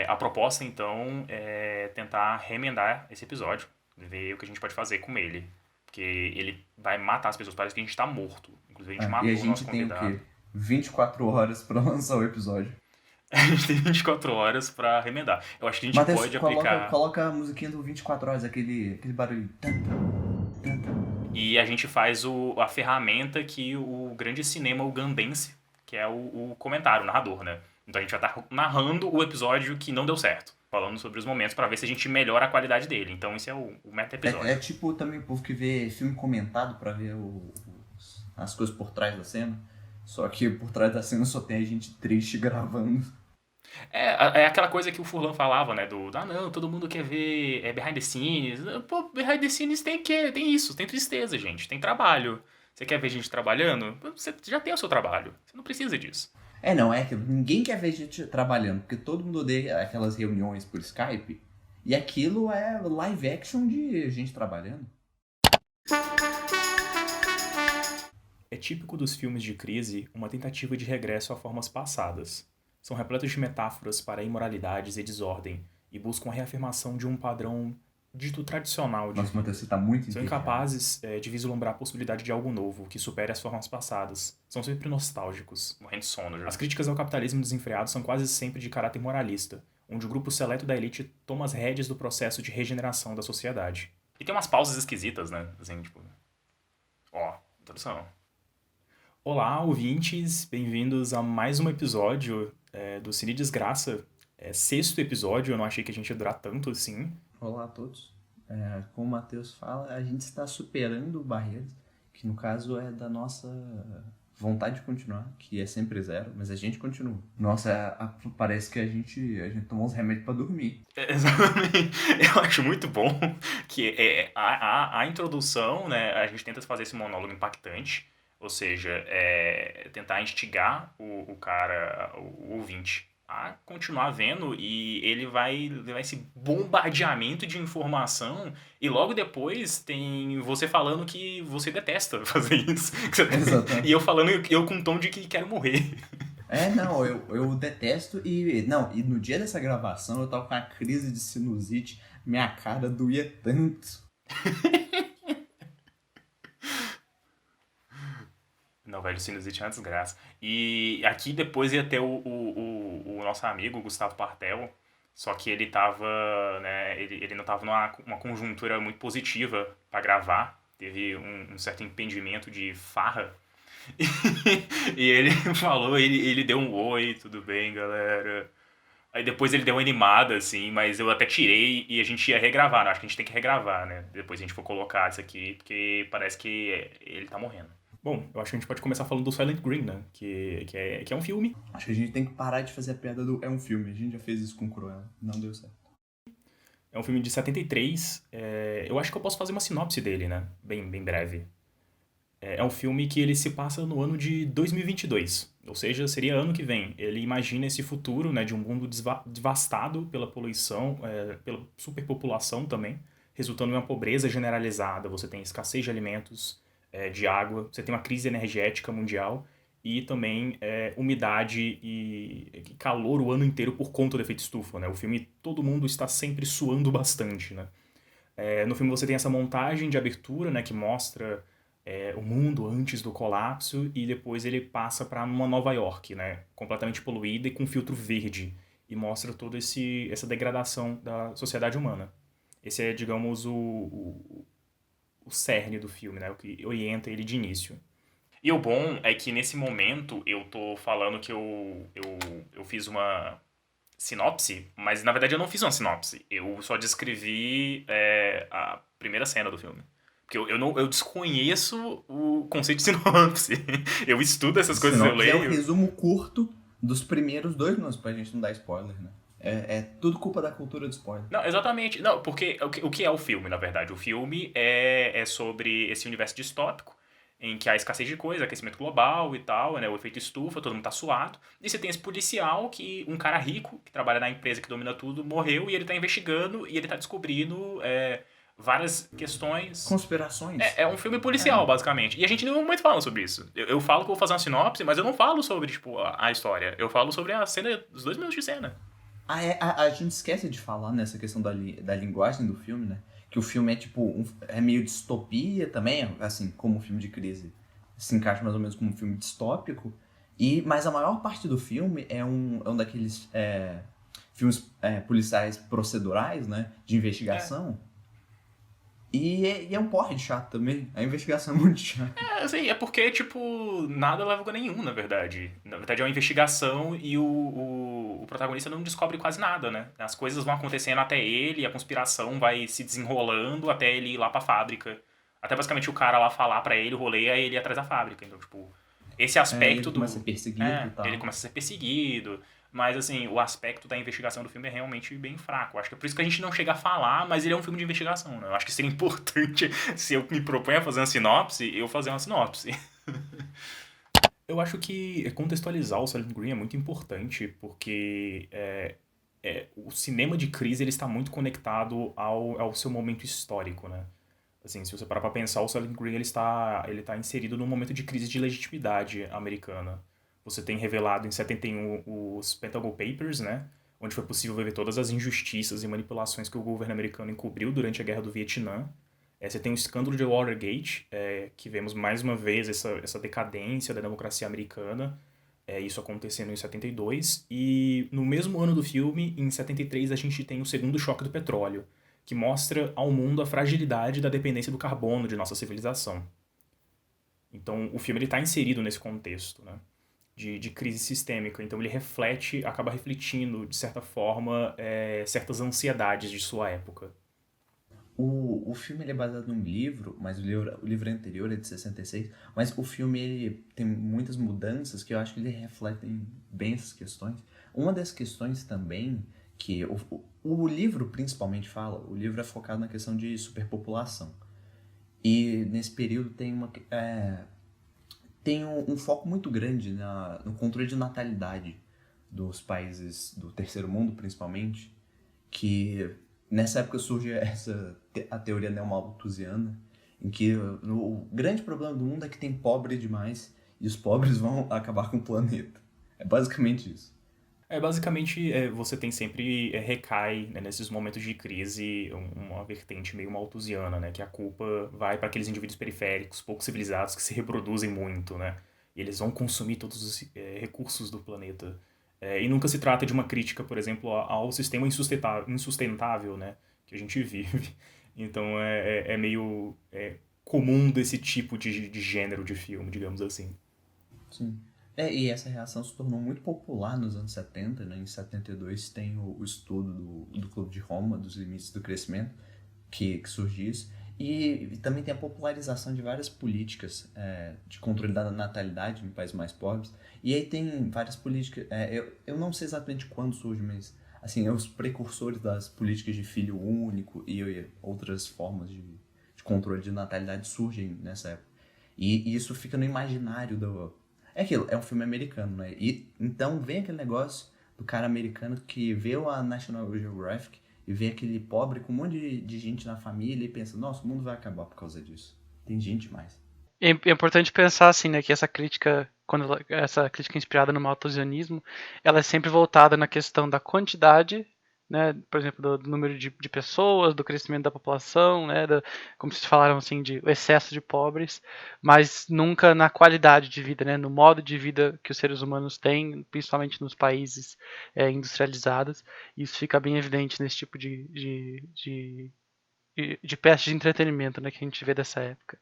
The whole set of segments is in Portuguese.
A proposta, então, é tentar remendar esse episódio, ver o que a gente pode fazer com ele. Porque ele vai matar as pessoas, parece que a gente tá morto. Inclusive, a gente E a matou o nosso gente tem o convidado. quê? 24 horas pra lançar o episódio. A gente tem 24 horas pra remendar. Eu acho que a gente Matheus, pode aplicar. coloca a musiquinha do 24 horas, aquele barulho. E a gente faz a ferramenta que o grande cinema ugandense, que é o comentário, o narrador, né? Então a gente vai estar narrando o episódio que não deu certo. Falando sobre os momentos pra ver se a gente melhora a qualidade dele. Então esse é o É meta-episódio. tipo também o povo que vê filme comentado pra ver as coisas por trás da cena. Só que por trás da cena só tem a gente triste gravando. É aquela coisa que o Furlan falava, né? Não, todo mundo quer ver behind the scenes. Pô, behind the scenes tem isso, tem tristeza, gente, tem trabalho. Você quer ver gente trabalhando? Você já tem o seu trabalho. Você não precisa disso. Não, é que ninguém quer ver gente trabalhando, porque todo mundo odeia aquelas reuniões por Skype. E aquilo é live action de gente trabalhando. É típico dos filmes de crise uma tentativa de regresso a formas passadas. São repletos de metáforas para imoralidades e desordem e buscam a reafirmação de um padrão dito tradicional de Nossa, vida. Matheus, você tá muito São entediado. incapazes de vislumbrar a possibilidade de algo novo que supere as formas passadas. São sempre nostálgicos, morrendo de sono já. As críticas ao capitalismo desenfreado são quase sempre de caráter moralista, onde o grupo seleto da elite toma as rédeas do processo de regeneração da sociedade. E tem umas pausas esquisitas, né? Assim, tipo... introdução. Olá, ouvintes, bem-vindos a mais um episódio do Cine Desgraça. Sexto episódio, eu não achei que a gente ia durar tanto assim. Olá a todos. Como o Matheus fala, a gente está superando barreiras, que no caso é da nossa vontade de continuar, que é sempre zero, mas a gente continua. Nossa, parece que a gente tomou uns remédios para dormir. Exatamente. Eu acho muito bom que a introdução, né, a gente tenta fazer esse monólogo impactante, ou seja, tentar instigar o cara, o ouvinte, a continuar vendo e ele vai levar esse bombardeamento de informação e logo depois tem você falando que você detesta fazer isso. E Exatamente. eu falando, eu com um tom de que quero morrer. Não, eu detesto e no dia dessa gravação eu tava com uma crise de sinusite, minha cara doía tanto. Não, velho, sinusite é uma desgraça. E aqui depois ia ter o nosso amigo, Gustavo Partel, só que ele tava, né, ele não tava numa uma conjuntura muito positiva pra gravar. Teve um certo impedimento de farra. E ele falou, ele deu um oi, tudo bem, galera. Aí depois ele deu uma animada, assim, mas eu até tirei e a gente ia regravar, né? Acho que a gente tem que regravar, né? Depois a gente for colocar isso aqui, porque parece que ele tá morrendo. Bom, eu acho que a gente pode começar falando do Silent Green, né? Que é um filme. Acho que a gente tem que parar de fazer a piada do é um filme. A gente já fez isso com Cruella, não deu certo. É um filme de 73. Eu acho que eu posso fazer uma sinopse dele, né? Bem breve. É um filme que ele se passa no ano de 2022. Ou seja, seria ano que vem. Ele imagina esse futuro, né, de um mundo devastado pela poluição, pela superpopulação também, resultando em uma pobreza generalizada. Você tem escassez de alimentos, de água, você tem uma crise energética mundial e também umidade e calor o ano inteiro por conta do efeito estufa, né? O filme, todo mundo está sempre suando bastante, né? No filme você tem essa montagem de abertura, né, que mostra o mundo antes do colapso e depois ele passa para uma Nova York, né, completamente poluída e com filtro verde e mostra toda essa degradação da sociedade humana. Esse é, digamos, o cerne do filme, né, o que orienta ele de início. E o bom é que nesse momento eu tô falando que eu fiz uma sinopse, mas na verdade eu não fiz uma sinopse. Eu só descrevi a primeira cena do filme. Porque eu desconheço o conceito de sinopse. Eu estudo essas coisas, eu Sinopse é o leio. resumo curto dos primeiros 2 minutos, pra gente não dar spoiler, né? É tudo culpa da cultura do spoiler. Não, exatamente. Não, porque o que é o filme, na verdade? O filme é sobre esse universo distópico, em que há escassez de coisa, aquecimento global e tal, né? O efeito estufa, todo mundo tá suado. E você tem esse policial que um cara rico, que trabalha na empresa que domina tudo, morreu e ele tá investigando e ele tá descobrindo várias questões. Conspirações? É um filme policial, basicamente. E a gente em nenhum momento fala sobre isso. Eu falo que eu vou fazer uma sinopse, mas eu não falo sobre, tipo, a história. Eu falo sobre a cena, os 2 minutos de cena. A gente esquece de falar nessa questão da linguagem do filme, né? Que o filme é tipo, é meio distopia também, assim, como um filme de crise se encaixa mais ou menos como um filme distópico. Mas a maior parte do filme é um daqueles filmes policiais procedurais, né? De É, investigação. E é um porre de chato também. A investigação é muito chata. assim, é porque, tipo, nada leva a lugar nenhum, na verdade. Na verdade, é uma investigação e o protagonista não descobre quase nada, né? As coisas vão acontecendo até ele, a conspiração vai se desenrolando até ele ir lá pra fábrica. Até basicamente o cara lá falar pra ele o rolê, aí ele ir atrás da fábrica. Então, tipo, esse E ele aspecto começa a do. ser perseguido e Ele tal. começa a ser perseguido. Mas, assim, o aspecto da investigação do filme é realmente bem fraco. Acho que é por isso que a gente não chega a falar, mas ele é um filme de investigação, né? Eu acho que seria importante, se eu me proponho a fazer uma sinopse, eu fazer uma sinopse. Eu acho que contextualizar o Silent Green é muito importante, porque o cinema de crise ele está muito conectado ao seu momento histórico, né? Assim, se você parar pra pensar, o Silent Green ele tá inserido num momento de crise de legitimidade americana. Você tem revelado em 71 os Pentagon Papers, né? Onde foi possível ver todas as injustiças e manipulações que o governo americano encobriu durante a Guerra do Vietnã. Você tem o escândalo de Watergate, que vemos mais uma vez essa decadência da democracia americana, isso acontecendo em 72. E no mesmo ano do filme, em 73, a gente tem o segundo choque do petróleo, que mostra ao mundo a fragilidade da dependência do carbono de nossa civilização. Então, o filme está inserido nesse contexto, né? De crise sistêmica. Então, ele acaba refletindo, de certa forma, certas ansiedades de sua época. O filme ele é baseado num livro, mas o livro anterior é de 66, mas o filme ele tem muitas mudanças que eu acho que ele refletem bem essas questões. Uma das questões também que o livro principalmente fala, o livro é focado na questão de superpopulação. E nesse período tem um foco muito grande no controle de natalidade dos países do terceiro mundo, principalmente, que nessa época surge a teoria neomalthusiana, em que o grande problema do mundo é que tem pobre demais e os pobres vão acabar com o planeta. É basicamente isso. Basicamente, você tem sempre, recai, né, nesses momentos de crise, uma vertente meio malthusiana, né, que a culpa vai para aqueles indivíduos periféricos, pouco civilizados, que se reproduzem muito, né, e eles vão consumir todos os recursos do planeta. E nunca se trata de uma crítica, por exemplo, ao sistema insustentável, né, que a gente vive. Então é meio comum desse tipo de gênero de filme, digamos assim. Sim. E essa reação se tornou muito popular nos anos 70, né? Em 72 tem o estudo do Clube de Roma, dos limites do crescimento, que surge isso. E também tem a popularização de várias políticas de controle da natalidade em países mais pobres. E aí tem várias políticas. Eu não sei exatamente quando surge, mas assim, os precursores das políticas de filho único e outras formas de controle de natalidade surgem nessa época. E isso fica no imaginário do. É aquilo, é um filme americano, né? E então vem aquele negócio do cara americano que vê a National Geographic e vê aquele pobre com um monte de gente na família e pensa, nossa, o mundo vai acabar por causa disso. Tem gente demais. É importante pensar assim, né, que essa crítica inspirada no malthusianismo, ela é sempre voltada na questão da quantidade, né, por exemplo, do número de pessoas, do crescimento da população, né, como vocês falaram assim, de o excesso de pobres, mas nunca na qualidade de vida, né, no modo de vida que os seres humanos têm, principalmente nos países industrializados. Isso fica bem evidente nesse tipo de peça de entretenimento, né, que a gente vê dessa época.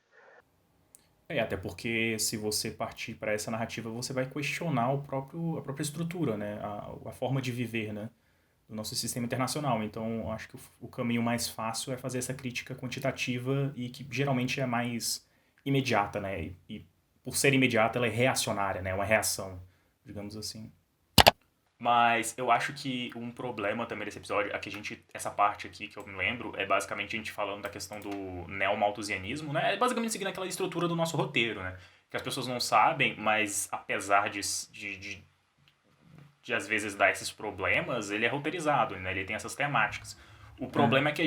Até porque se você partir para essa narrativa, você vai questionar a própria estrutura, né? A forma de viver, né? Do nosso sistema internacional. Então, acho que o caminho mais fácil é fazer essa crítica quantitativa e que geralmente é mais imediata, né? E por ser imediata, ela é reacionária, né? É uma reação, digamos assim. Mas eu acho que um problema também desse episódio é que essa parte aqui que eu me lembro, é basicamente a gente falando da questão do neomalthusianismo, né? É basicamente seguindo aquela estrutura do nosso roteiro, né? Que as pessoas não sabem, mas apesar de às vezes dar esses problemas, ele é roteirizado, né? Ele tem essas temáticas. O É, problema é que a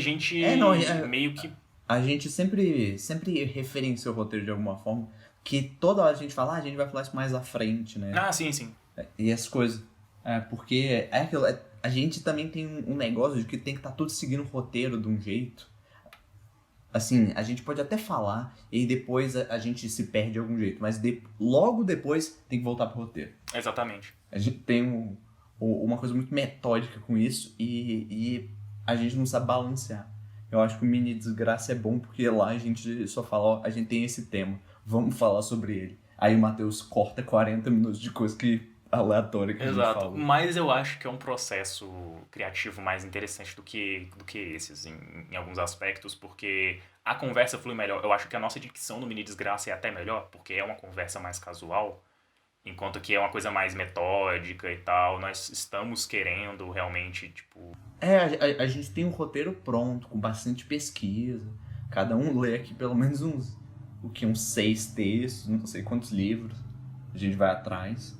não, gente meio que. a gente sempre referencia o roteiro de alguma forma, que toda hora a gente fala, a gente vai falar isso mais à frente, né? Ah, sim, sim. E as coisas. Porque é aquilo, a gente também tem um negócio de que tem que estar tudo seguindo o roteiro de um jeito. Assim, a gente pode até falar e depois a gente se perde de algum jeito, mas logo depois tem que voltar pro roteiro. Exatamente. A gente tem uma coisa muito metódica com isso e a gente não sabe balancear. Eu acho que o Mini Desgraça é bom porque lá a gente só fala, ó, a gente tem esse tema, vamos falar sobre ele. Aí o Matheus corta 40 minutos de coisa aleatória que a gente Exato, fala. mas eu acho que é um processo criativo mais interessante do que esses em alguns aspectos, porque a conversa flui melhor. Eu acho que a nossa dicção no Mini Desgraça é até melhor, porque é uma conversa mais casual, enquanto que é uma coisa mais metódica e tal. Nós estamos querendo realmente, tipo... A gente tem um roteiro pronto, com bastante pesquisa. Cada um lê aqui pelo menos uns 6 textos, não sei quantos livros. A gente vai atrás.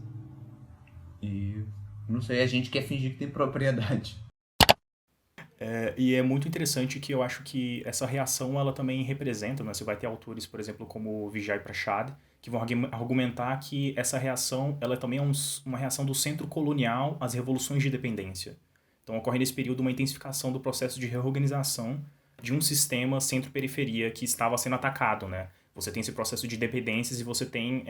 E não sei, a gente quer fingir que tem propriedade. E é muito interessante que eu acho que essa reação ela também representa, né? Você vai ter autores, por exemplo, como Vijay Prashad, que vão argumentar que essa reação ela também é uma reação do centro colonial às revoluções de independência. Então ocorre nesse período uma intensificação do processo de reorganização de um sistema centro-periferia que estava sendo atacado, né? Você tem esse processo de dependências e você tem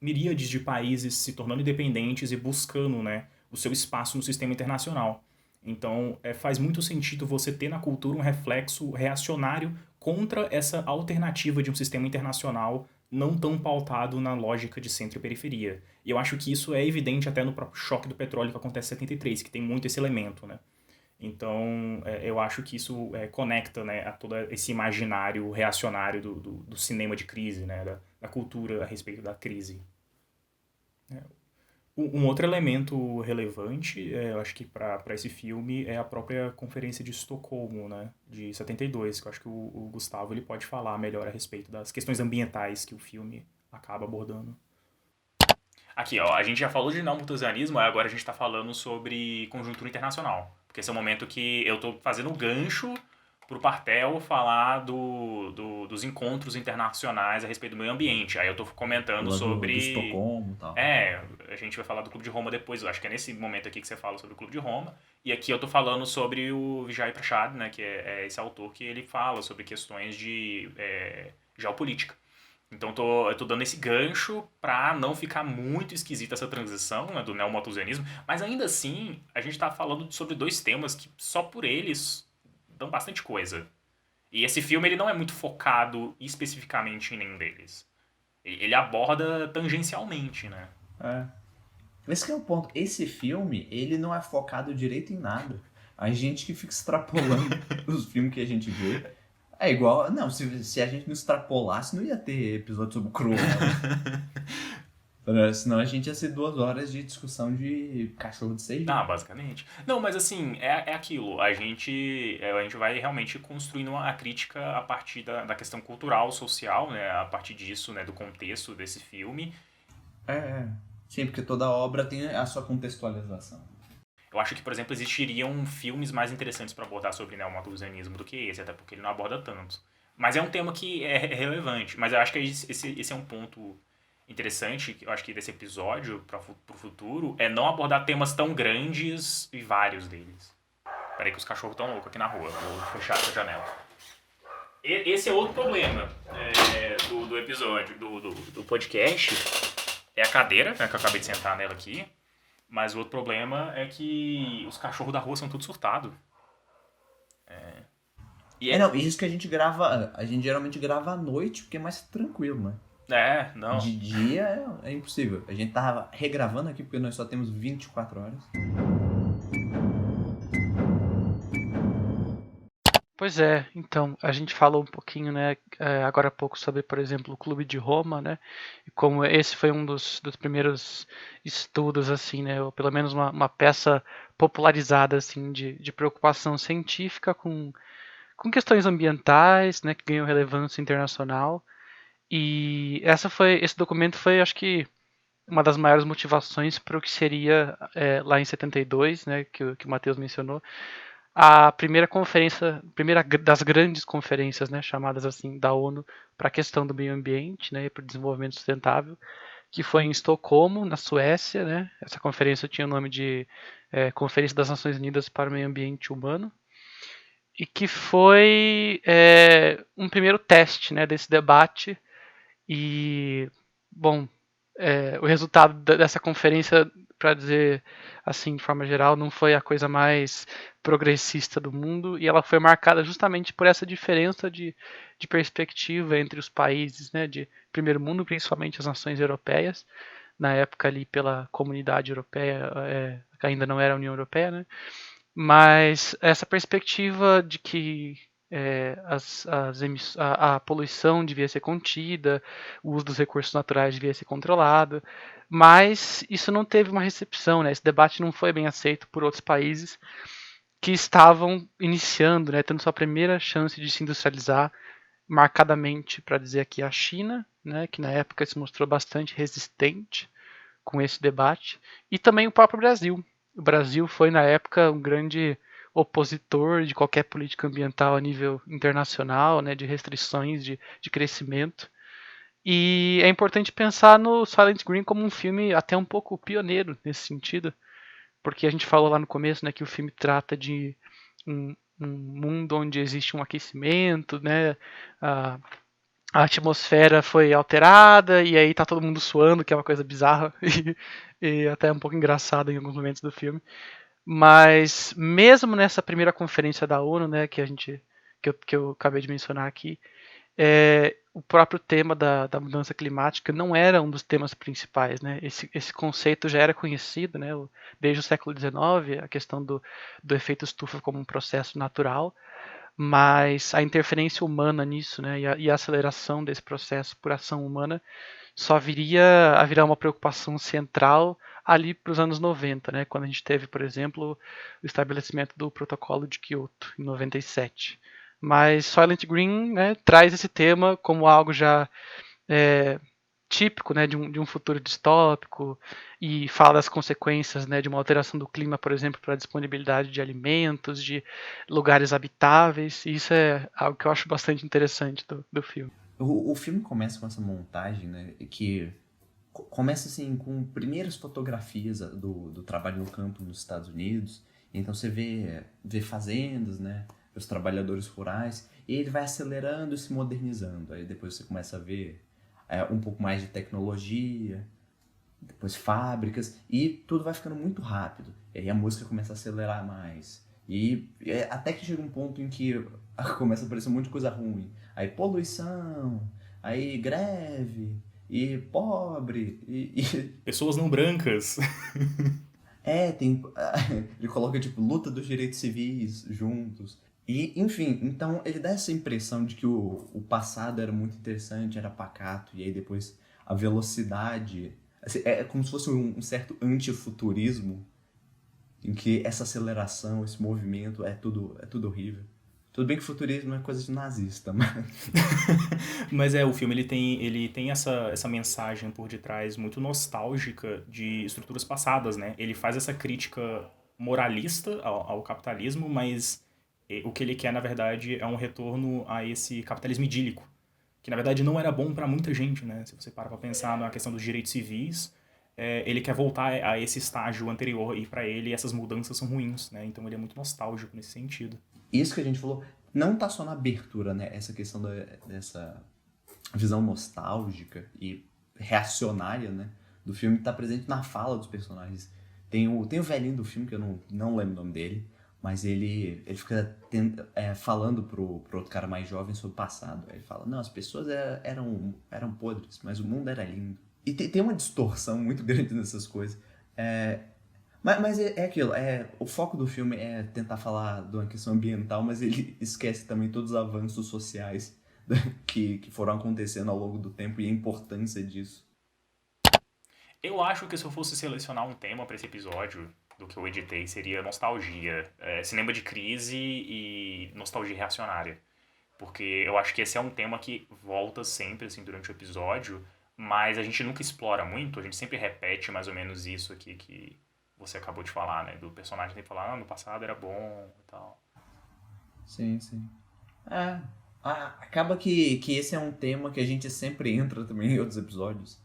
miríades de países se tornando independentes e buscando, né, o seu espaço no sistema internacional. Então, faz muito sentido você ter na cultura um reflexo reacionário contra essa alternativa de um sistema internacional não tão pautado na lógica de centro e periferia. E eu acho que isso é evidente até no próprio choque do petróleo que acontece em 73, que tem muito esse elemento, né? Então, eu acho que isso conecta, né, a todo esse imaginário reacionário do cinema de crise, né, da cultura a respeito da crise. Um outro elemento relevante, eu acho que para esse filme, é a própria Conferência de Estocolmo, né, de 72, que eu acho que o Gustavo ele pode falar melhor a respeito das questões ambientais que o filme acaba abordando. Aqui, ó, a gente já falou de não-malthusianismo, agora a gente está falando sobre conjuntura internacional. Porque esse é o momento que eu estou fazendo o gancho pro Partel falar dos encontros internacionais a respeito do meio ambiente. Aí eu tô comentando sobre... Do Estocolmo e tal. A gente vai falar do Clube de Roma depois. Eu acho que é nesse momento aqui que você fala sobre o Clube de Roma. E aqui eu tô falando sobre o Vijay Prashad, né, que é esse autor que ele fala sobre questões de geopolítica. Então eu tô dando esse gancho pra não ficar muito esquisita essa transição, né, do neomalthusianismo. Mas ainda assim, a gente tá falando sobre dois temas que só por eles dão bastante coisa. E esse filme ele não é muito focado especificamente em nenhum deles. Ele aborda tangencialmente, né? Esse que é o ponto. Esse filme, ele não é focado direito em nada. A gente que fica extrapolando os filmes que a gente vê. É igual... Não, se a gente não extrapolasse, não ia ter episódio sobre o Crow. Senão a gente ia ser 2 horas de discussão de cachorro de 6 Ah, basicamente. Não, mas assim, é aquilo. A gente vai realmente construindo a crítica a partir da questão cultural, social, né? A partir disso, né? Do contexto desse filme. Sim, porque toda obra tem a sua contextualização. Eu acho que, por exemplo, existiriam filmes mais interessantes para abordar sobre neomalthusianismo do que esse, até porque ele não aborda tanto. Mas é um tema que é relevante. Mas eu acho que esse é um ponto interessante, eu acho que desse episódio pro futuro, é não abordar temas tão grandes e vários deles. Peraí que os cachorros estão loucos aqui na rua. Vou fechar essa janela. Esse é outro problema do episódio, do podcast. É a cadeira, né, que eu acabei de sentar nela aqui. Mas o outro problema é que os cachorros da rua são todos surtados. Não, isso que a gente grava... A gente geralmente grava à noite, porque é mais tranquilo, né? Não. De dia é impossível. A gente tava regravando aqui porque nós só temos 24 horas. Pois é, então, a gente falou um pouquinho, né, agora há pouco sobre, por exemplo, o Clube de Roma, né, e como esse foi um dos primeiros estudos, assim, né, ou pelo menos uma peça popularizada, assim, de preocupação científica com questões ambientais, né, que ganham relevância internacional, e esse documento foi, acho que, uma das maiores motivações para o que seria, lá em 72, né, que o Matheus mencionou, a primeira das grandes conferências, né, chamadas assim, da ONU para a questão do meio ambiente, né, e para o desenvolvimento sustentável, que foi em Estocolmo, na Suécia, né? Essa conferência tinha o nome de Conferência das Nações Unidas para o Meio Ambiente Humano, e que foi um primeiro teste, né, desse debate. E, bom, o resultado dessa conferência, para dizer assim, de forma geral, não foi a coisa mais progressista do mundo, e ela foi marcada justamente por essa diferença de perspectiva entre os países, né, de primeiro mundo, principalmente as nações europeias, na época ali pela Comunidade Europeia, que ainda não era a União Europeia, né, mas essa perspectiva de que a poluição devia ser contida, o uso dos recursos naturais devia ser controlado, mas isso não teve uma recepção, né? Esse debate não foi bem aceito por outros países que estavam iniciando, né, tendo sua primeira chance de se industrializar, marcadamente, para dizer aqui, a China, né, que na época se mostrou bastante resistente com esse debate, e também o próprio Brasil. O Brasil foi, na época, um grande opositor de qualquer política ambiental a nível internacional, né, de restrições de crescimento. E é importante pensar no Silent Green como um filme até um pouco pioneiro nesse sentido, porque a gente falou lá no começo, né, que o filme trata de um mundo onde existe um aquecimento, né, a atmosfera foi alterada e aí tá todo mundo suando, que é uma coisa bizarra e até um pouco engraçada em alguns momentos do filme. Mas mesmo nessa primeira conferência da ONU, né, que eu acabei de mencionar aqui, o próprio tema da mudança climática não era um dos temas principais, né? Esse conceito já era conhecido, né, desde o século XIX, a questão do efeito estufa como um processo natural, mas a interferência humana nisso, né, e a aceleração desse processo por ação humana só viria a virar uma preocupação central ali para os anos 90, né, quando a gente teve, por exemplo, o estabelecimento do Protocolo de Kyoto, em 97. Mas Silent Green, né, traz esse tema como algo já é, típico, né, de um futuro distópico, e fala das consequências, né, de uma alteração do clima, por exemplo, para a disponibilidade de alimentos, de lugares habitáveis, e isso é algo que eu acho bastante interessante do filme. O filme começa com essa montagem, né, que começa assim com primeiras fotografias do trabalho no campo nos Estados Unidos. Então você vê fazendas, né, os trabalhadores rurais, e ele vai acelerando e se modernizando. Aí depois você começa a ver um pouco mais de tecnologia, depois fábricas, e tudo vai ficando muito rápido. E aí a música começa a acelerar mais. E até que chega um ponto em que começa a aparecer um monte de coisa ruim. Aí poluição, aí greve, e pobre, Pessoas não brancas. tem. Ele coloca tipo luta dos direitos civis juntos. E, enfim, então ele dá essa impressão de que o passado era muito interessante, era pacato, e aí depois a velocidade. Assim, é como se fosse um certo antifuturismo, em que essa aceleração, esse movimento é tudo horrível. Tudo bem que futurismo é coisa de nazista, mas. Mas o filme ele tem essa mensagem por detrás muito nostálgica de estruturas passadas, né? Ele faz essa crítica moralista ao capitalismo, mas o que ele quer, na verdade, é um retorno a esse capitalismo idílico, que na verdade não era bom para muita gente, né? Se você para pra pensar na questão dos direitos civis, ele quer voltar a esse estágio anterior e para ele essas mudanças são ruins, né? Então ele é muito nostálgico nesse sentido. Isso que a gente falou não tá só na abertura, né? Essa questão dessa visão nostálgica e reacionária, né, do filme, tá presente na fala dos personagens. Tem o velhinho do filme, que eu não lembro o nome dele, mas ele fica falando pro outro cara mais jovem sobre o passado. Ele fala, não, as pessoas eram podres, mas o mundo era lindo. E tem uma distorção muito grande nessas coisas. Mas é aquilo, o foco do filme é tentar falar de uma questão ambiental, mas ele esquece também todos os avanços sociais que foram acontecendo ao longo do tempo e a importância disso. Eu acho que se eu fosse selecionar um tema para esse episódio do que eu editei seria nostalgia, cinema de crise e nostalgia reacionária. Porque eu acho que esse é um tema que volta sempre assim durante o episódio, mas a gente nunca explora muito, a gente sempre repete mais ou menos isso aqui que você acabou de falar, né? Do personagem sempre falar, no passado era bom e tal. Sim, sim. Acaba que esse é um tema que a gente sempre entra também em outros episódios.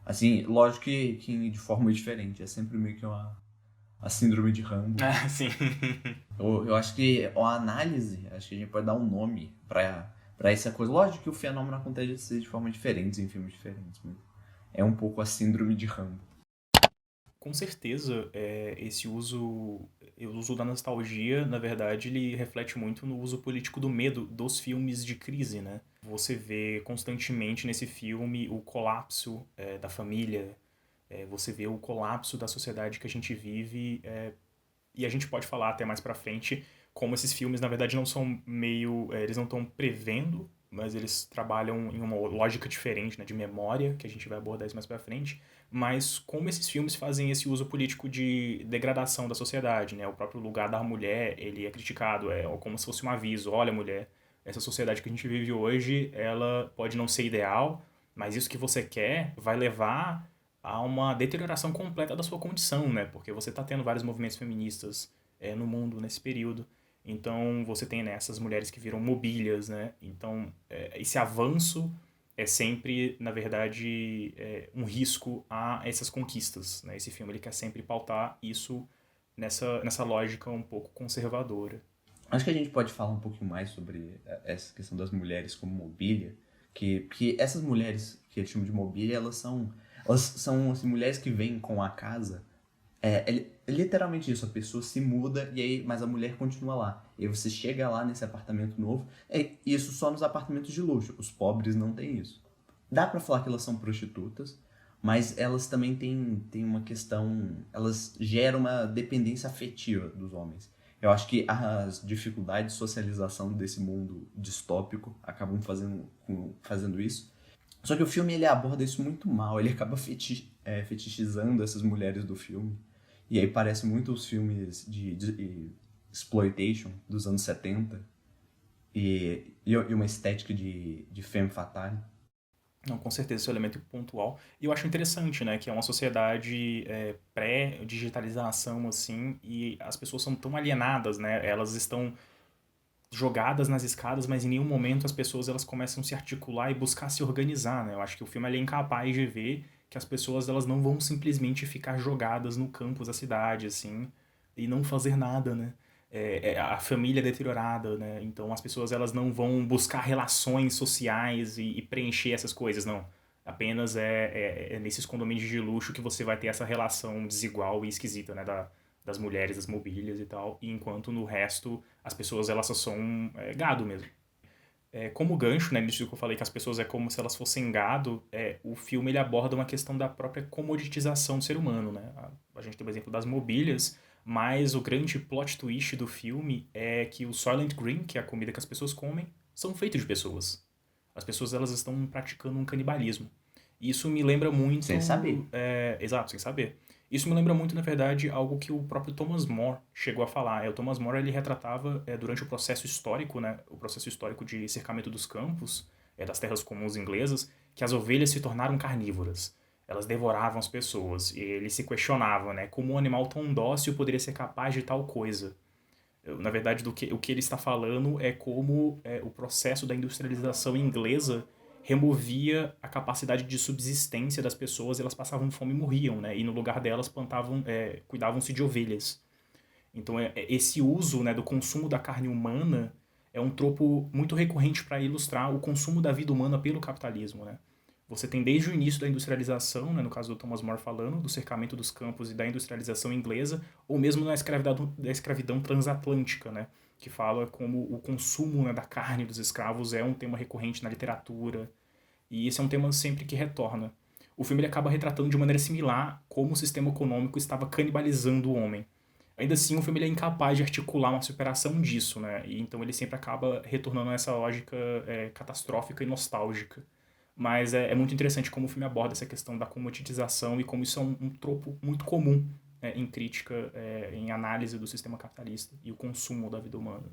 Assim, lógico que de forma diferente. É sempre meio que a síndrome de Rambo. Ah, sim. Eu acho que a análise, acho que a gente pode dar um nome pra essa coisa. Lógico que o fenômeno acontece de forma diferente em filmes diferentes, mas é um pouco a síndrome de Rambo. Com certeza, o uso da nostalgia, na verdade, ele reflete muito no uso político do medo dos filmes de crise, né? Você vê constantemente nesse filme o colapso da família, você vê o colapso da sociedade que a gente vive, e a gente pode falar até mais pra frente como esses filmes, na verdade, não são eles não estão prevendo, mas eles trabalham em uma lógica diferente, né, de memória, que a gente vai abordar isso mais pra frente, mas como esses filmes fazem esse uso político de degradação da sociedade, né? O próprio lugar da mulher, ele é criticado, é como se fosse um aviso, olha, mulher, essa sociedade que a gente vive hoje, ela pode não ser ideal, mas isso que você quer vai levar a uma deterioração completa da sua condição, né? Porque você está tendo vários movimentos feministas no mundo nesse período. Então você tem, né, essas mulheres que viram mobílias, né? Então esse avanço é sempre, na verdade, um risco a essas conquistas, né? Esse filme ele quer sempre pautar isso nessa lógica um pouco conservadora. Acho que a gente pode falar um pouquinho mais sobre essa questão das mulheres como mobília, que essas mulheres que eles chamam de mobília, elas são assim, mulheres que vêm com a casa. É literalmente isso, a pessoa se muda e aí, mas a mulher continua lá. E aí você chega lá nesse apartamento novo, isso só nos apartamentos de luxo. Os pobres não têm isso. Dá pra falar que elas são prostitutas, mas elas também têm uma questão, elas geram uma dependência afetiva dos homens. Eu acho que as dificuldades de socialização desse mundo distópico acabam fazendo isso. Só que o filme ele aborda isso muito mal, ele acaba fetichizando essas mulheres do filme. E aí parece muito os filmes de exploitation dos anos 70 e uma estética de femme fatale. Não, com certeza esse é um elemento pontual. E eu acho interessante, né, que é uma sociedade pré-digitalização, assim, e as pessoas são tão alienadas, né? Elas estão jogadas nas escadas, mas em nenhum momento as pessoas elas começam a se articular e buscar se organizar, né? Eu acho que o filme ele é incapaz de ver que as pessoas elas não vão simplesmente ficar jogadas no campus da cidade, assim, e não fazer nada, né? A família é deteriorada, né? Então as pessoas elas não vão buscar relações sociais e preencher essas coisas, não. Apenas é nesses condomínios de luxo que você vai ter essa relação desigual e esquisita, né? Das mulheres, das mobílias e tal, e enquanto no resto as pessoas elas só são gado mesmo. Como gancho, né, nisso que eu falei que as pessoas é como se elas fossem gado, o filme ele aborda uma questão da própria comoditização do ser humano, né? A gente tem o exemplo das mobílias, mas o grande plot twist do filme é que o Soylent Green, que é a comida que as pessoas comem, são feitos de pessoas. As pessoas elas estão praticando um canibalismo. Isso me lembra muito. Sem saber. Exato, sem saber. Isso me lembra muito, na verdade, algo que o próprio Thomas More chegou a falar. O Thomas More ele retratava durante o processo histórico, né, o processo histórico de cercamento dos campos, das terras comuns inglesas, que as ovelhas se tornaram carnívoras. Elas devoravam as pessoas. E ele se questionava, né, como um animal tão dócil poderia ser capaz de tal coisa. Na verdade, o que ele está falando é como o processo da industrialização inglesa removia a capacidade de subsistência das pessoas, elas passavam fome e morriam, né? E no lugar delas cuidavam-se de ovelhas. Então, esse uso, né, do consumo da carne humana é um tropo muito recorrente para ilustrar o consumo da vida humana pelo capitalismo, né? Você tem desde o início da industrialização, né, no caso do Thomas More falando, do cercamento dos campos e da industrialização inglesa, ou mesmo da escravidão transatlântica, né, que fala como o consumo, né, da carne dos escravos é um tema recorrente na literatura, e esse é um tema sempre que retorna. O filme ele acaba retratando de maneira similar como o sistema econômico estava canibalizando o homem. Ainda assim, o filme ele é incapaz de articular uma superação disso, né? E então ele sempre acaba retornando a essa lógica catastrófica e nostálgica. Mas é muito interessante como o filme aborda essa questão da comoditização e como isso é um tropo muito comum em crítica, em análise do sistema capitalista e o consumo da vida humana.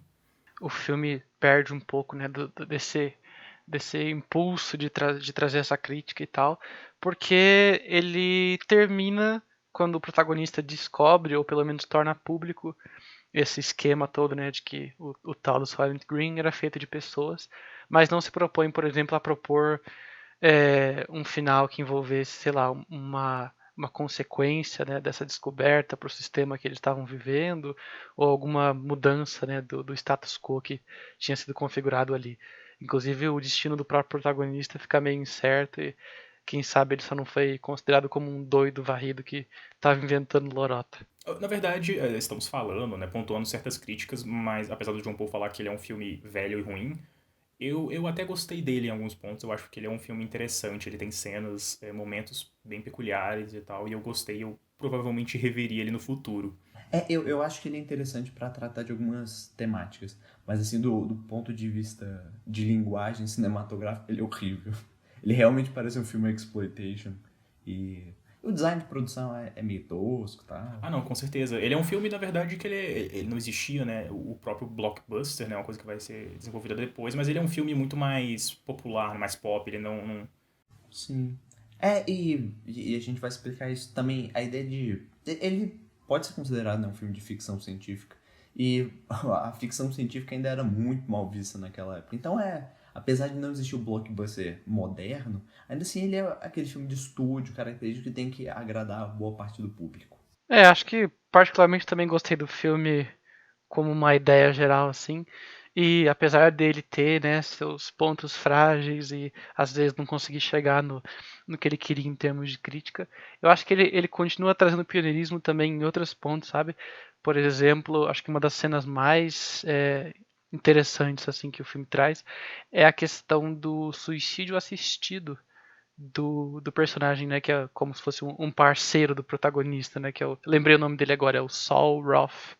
O filme perde um pouco, né, desse impulso de trazer essa crítica e tal, porque ele termina quando o protagonista descobre, ou pelo menos torna público, esse esquema todo, né, de que o tal do Silent Green era feito de pessoas, mas não se propõe, por exemplo, a propor um final que envolvesse, sei lá, uma consequência, né, dessa descoberta para o sistema que eles estavam vivendo, ou alguma mudança, né, do status quo que tinha sido configurado ali. Inclusive, o destino do próprio protagonista fica meio incerto e quem sabe ele só não foi considerado como um doido varrido que estava inventando lorota. Na verdade, estamos falando, né, pontuando certas críticas, mas apesar do John Paul falar que ele é um filme velho e ruim, eu até gostei dele em alguns pontos. Eu acho que ele é um filme interessante. Ele tem cenas, momentos bem peculiares e tal. E eu gostei. Eu provavelmente reveria ele no futuro. Eu acho que ele é interessante pra tratar de algumas temáticas. Mas assim, do ponto de vista de linguagem cinematográfica, ele é horrível. Ele realmente parece um filme exploitation. E o design de produção é meio tosco, tá? Ah, não, com certeza. Ele é um filme, na verdade, que ele não existia, né? O próprio blockbuster, né? Uma coisa que vai ser desenvolvida depois. Mas ele é um filme muito mais popular, mais pop. Ele não... Sim. E a gente vai explicar isso também. A ideia de. Ele pode ser considerado, né, um filme de ficção científica. E a ficção científica ainda era muito mal vista naquela época. Então apesar de não existir o blockbuster moderno, ainda assim ele é aquele filme de estúdio característico que tem que agradar boa parte do público. Acho que particularmente também gostei do filme como uma ideia geral, assim. E apesar dele ter, né, seus pontos frágeis e às vezes não conseguir chegar no que ele queria em termos de crítica, eu acho que ele continua trazendo pioneirismo também em outros pontos, sabe? Por exemplo, acho que uma das cenas mais interessantes assim que o filme traz é a questão do suicídio assistido do personagem, né, que é como se fosse um parceiro do protagonista, né, que lembrei o nome dele agora, é o Saul Roth.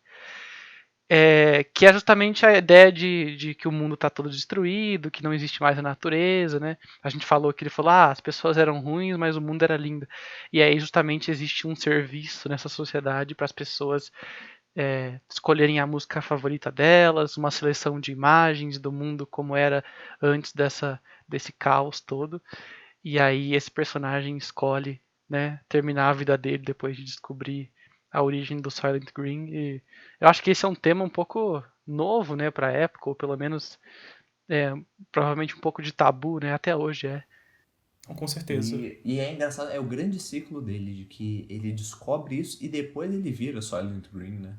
Que é justamente a ideia de que o mundo está todo destruído, que não existe mais a natureza, né? A gente falou que ele falou, as pessoas eram ruins, mas o mundo era lindo. E aí justamente existe um serviço nessa sociedade para as pessoas escolherem a música favorita delas, uma seleção de imagens do mundo como era antes desse caos todo. E aí esse personagem escolhe, né, terminar a vida dele depois de descobrir a origem do Silent Green. E eu acho que esse é um tema um pouco novo, né, para a época, ou pelo menos é, provavelmente um pouco de tabu, né, até hoje é. Com certeza. E é engraçado, é o grande ciclo dele, de que ele descobre isso e depois ele vira Silent Green, né?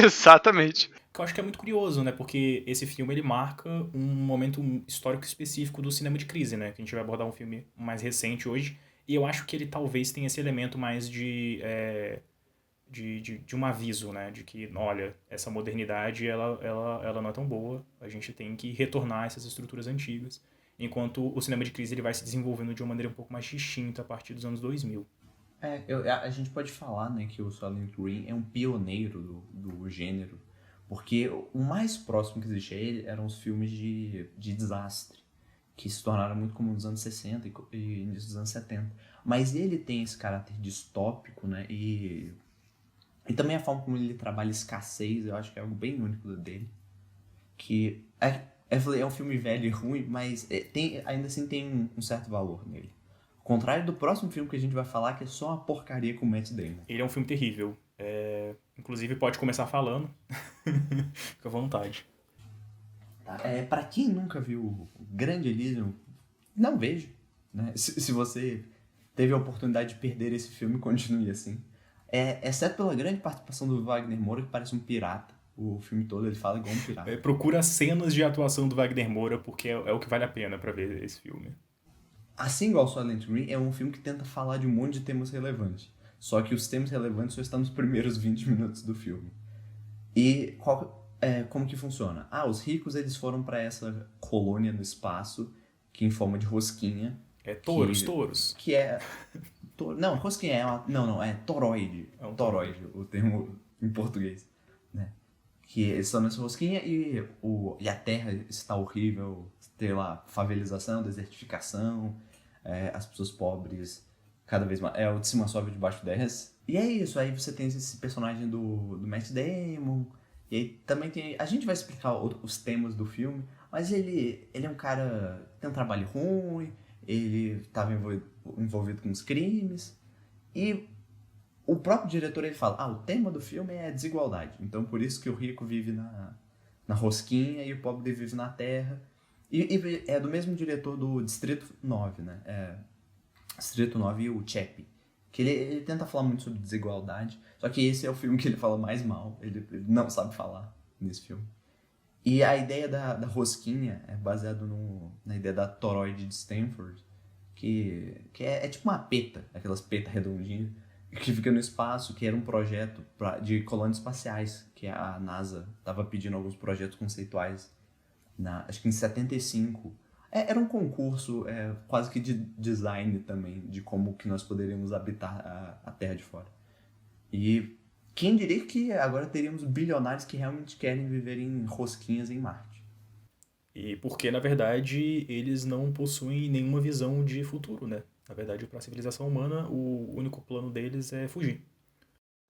Exatamente. Que eu acho que é muito curioso, né? Porque esse filme ele marca um momento histórico específico do cinema de crise, né? Que a gente vai abordar um filme mais recente hoje. E eu acho que ele talvez tenha esse elemento mais de um aviso, né? De que, olha, essa modernidade ela não é tão boa. A gente tem que retornar a essas estruturas antigas. Enquanto o cinema de crise ele vai se desenvolvendo de uma maneira um pouco mais distinta a partir dos anos 2000. A gente pode falar, né, que o Silent Green é um pioneiro do gênero, porque o mais próximo que existia a ele eram os filmes de desastre, que se tornaram muito comuns nos anos 60 e início dos anos 70. Mas ele tem esse caráter distópico, né, e também a forma como ele trabalha escassez, eu acho que é algo bem único dele, que é um filme velho e ruim, mas ainda assim tem um certo valor nele. Ao contrário do próximo filme que a gente vai falar, que é só uma porcaria com o Matt Damon. Ele é um filme terrível. Inclusive, pode começar falando. Fica à vontade. Tá? Pra quem nunca viu o Grande Elysium, não vejo. Né? Se você teve a oportunidade de perder esse filme, continue assim. Exceto pela grande participação do Wagner Moura, que parece um pirata. O filme todo ele fala igual um pirata. Procura cenas de atuação do Wagner Moura, porque é o que vale a pena pra ver esse filme. Assim igual Silent Green, é um filme que tenta falar de um monte de temas relevantes. Só que os temas relevantes só estão nos primeiros 20 minutos do filme. E como que funciona? Os ricos eles foram para essa colônia no espaço, que em forma de rosquinha. Touros. Que é... Não, rosquinha é uma... Não, é toroide. É um toroide, o termo em português. Né? Que eles estão nessa rosquinha e a Terra está horrível. Tem lá favelização, desertificação, as pessoas pobres cada vez mais... o de cima sobe, de baixo desce. E é isso, aí você tem esse personagem do Matt Damon... E aí também tem... A gente vai explicar os temas do filme, mas ele é um cara que tem um trabalho ruim, ele estava envolvido com os crimes, e o próprio diretor ele fala, o tema do filme é a desigualdade, então por isso que o rico vive na rosquinha e o pobre vive na terra, E é do mesmo diretor do Distrito 9, né? Distrito 9 e o Chappie. Que ele tenta falar muito sobre desigualdade, só que esse é o filme que ele fala mais mal. Ele não sabe falar nesse filme. E a ideia da rosquinha é baseada na ideia da toroide de Stanford, que é tipo uma peta, aquelas petas redondinhas, que fica no espaço, que era um projeto de colônias espaciais, que a NASA estava pedindo alguns projetos conceituais, acho que em 75. Era um concurso quase que de design também, de como que nós poderíamos habitar a Terra de fora. E quem diria que agora teríamos bilionários que realmente querem viver em rosquinhas em Marte. E porque, na verdade, eles não possuem nenhuma visão de futuro, né? Na verdade, para a civilização humana, o único plano deles é fugir.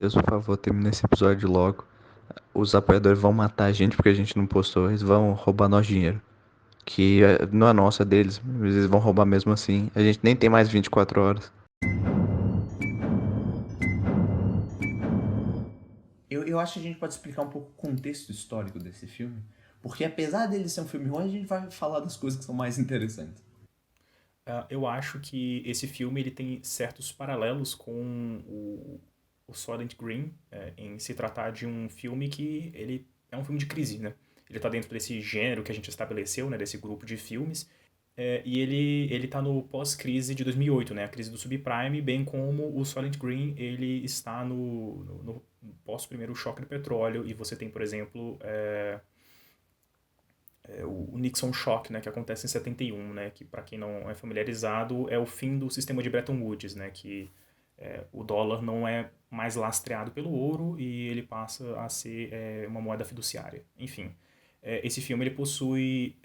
Deus, por favor, termine esse episódio logo. Os apoiadores vão matar a gente porque a gente não postou. Eles vão roubar nosso dinheiro. Que não é nosso, é deles. Mas eles vão roubar mesmo assim. A gente nem tem mais 24 horas. Eu acho que a gente pode explicar um pouco o contexto histórico desse filme. Porque apesar dele ser um filme ruim, a gente vai falar das coisas que são mais interessantes. Eu acho que esse filme ele tem certos paralelos com o Soylent Green, em se tratar de um filme que ele é um filme de crise, né? Ele está dentro desse gênero que a gente estabeleceu, né? Desse grupo de filmes. E ele tá no pós-crise de 2008, né? A crise do subprime, bem como o Soylent Green, ele está no pós-primeiro choque do petróleo. E você tem, por exemplo, o Nixon Shock, né, que acontece em 71, né, que para quem não é familiarizado é o fim do sistema de Bretton Woods, né, que o dólar não é mais lastreado pelo ouro e ele passa a ser uma moeda fiduciária. Enfim, esse filme ele possui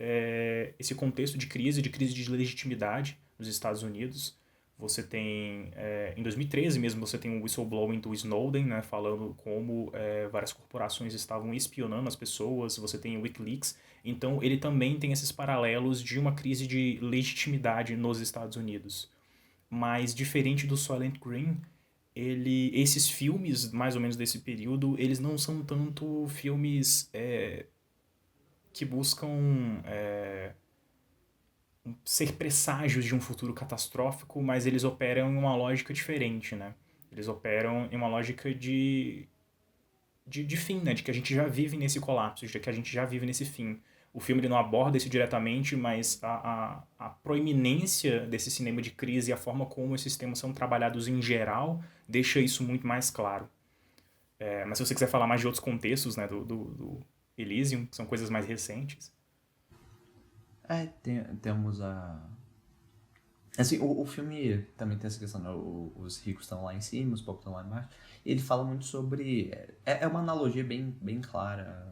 esse contexto de crise de legitimidade nos Estados Unidos. Você tem, em 2013 mesmo, você tem um whistleblowing do Snowden, né, falando como várias corporações estavam espionando as pessoas. Você tem o WikiLeaks. Então, ele também tem esses paralelos de uma crise de legitimidade nos Estados Unidos. Mas, diferente do Soylent Green, esses filmes, mais ou menos desse período, eles não são tanto filmes que buscam ser presságios de um futuro catastrófico, mas eles operam em uma lógica diferente, né? Eles operam em uma lógica de fim, né? De que a gente já vive nesse colapso, de que a gente já vive nesse fim. O filme ele não aborda isso diretamente, mas a proeminência desse cinema de crise e a forma como esses temas são trabalhados em geral deixa isso muito mais claro. Mas se você quiser falar mais de outros contextos, né, do Elysium, que são coisas mais recentes. Temos a... Assim, o filme também tem essa questão, né? Os ricos estão lá em cima, os pobres estão lá embaixo. E ele fala muito sobre... É uma analogia bem clara.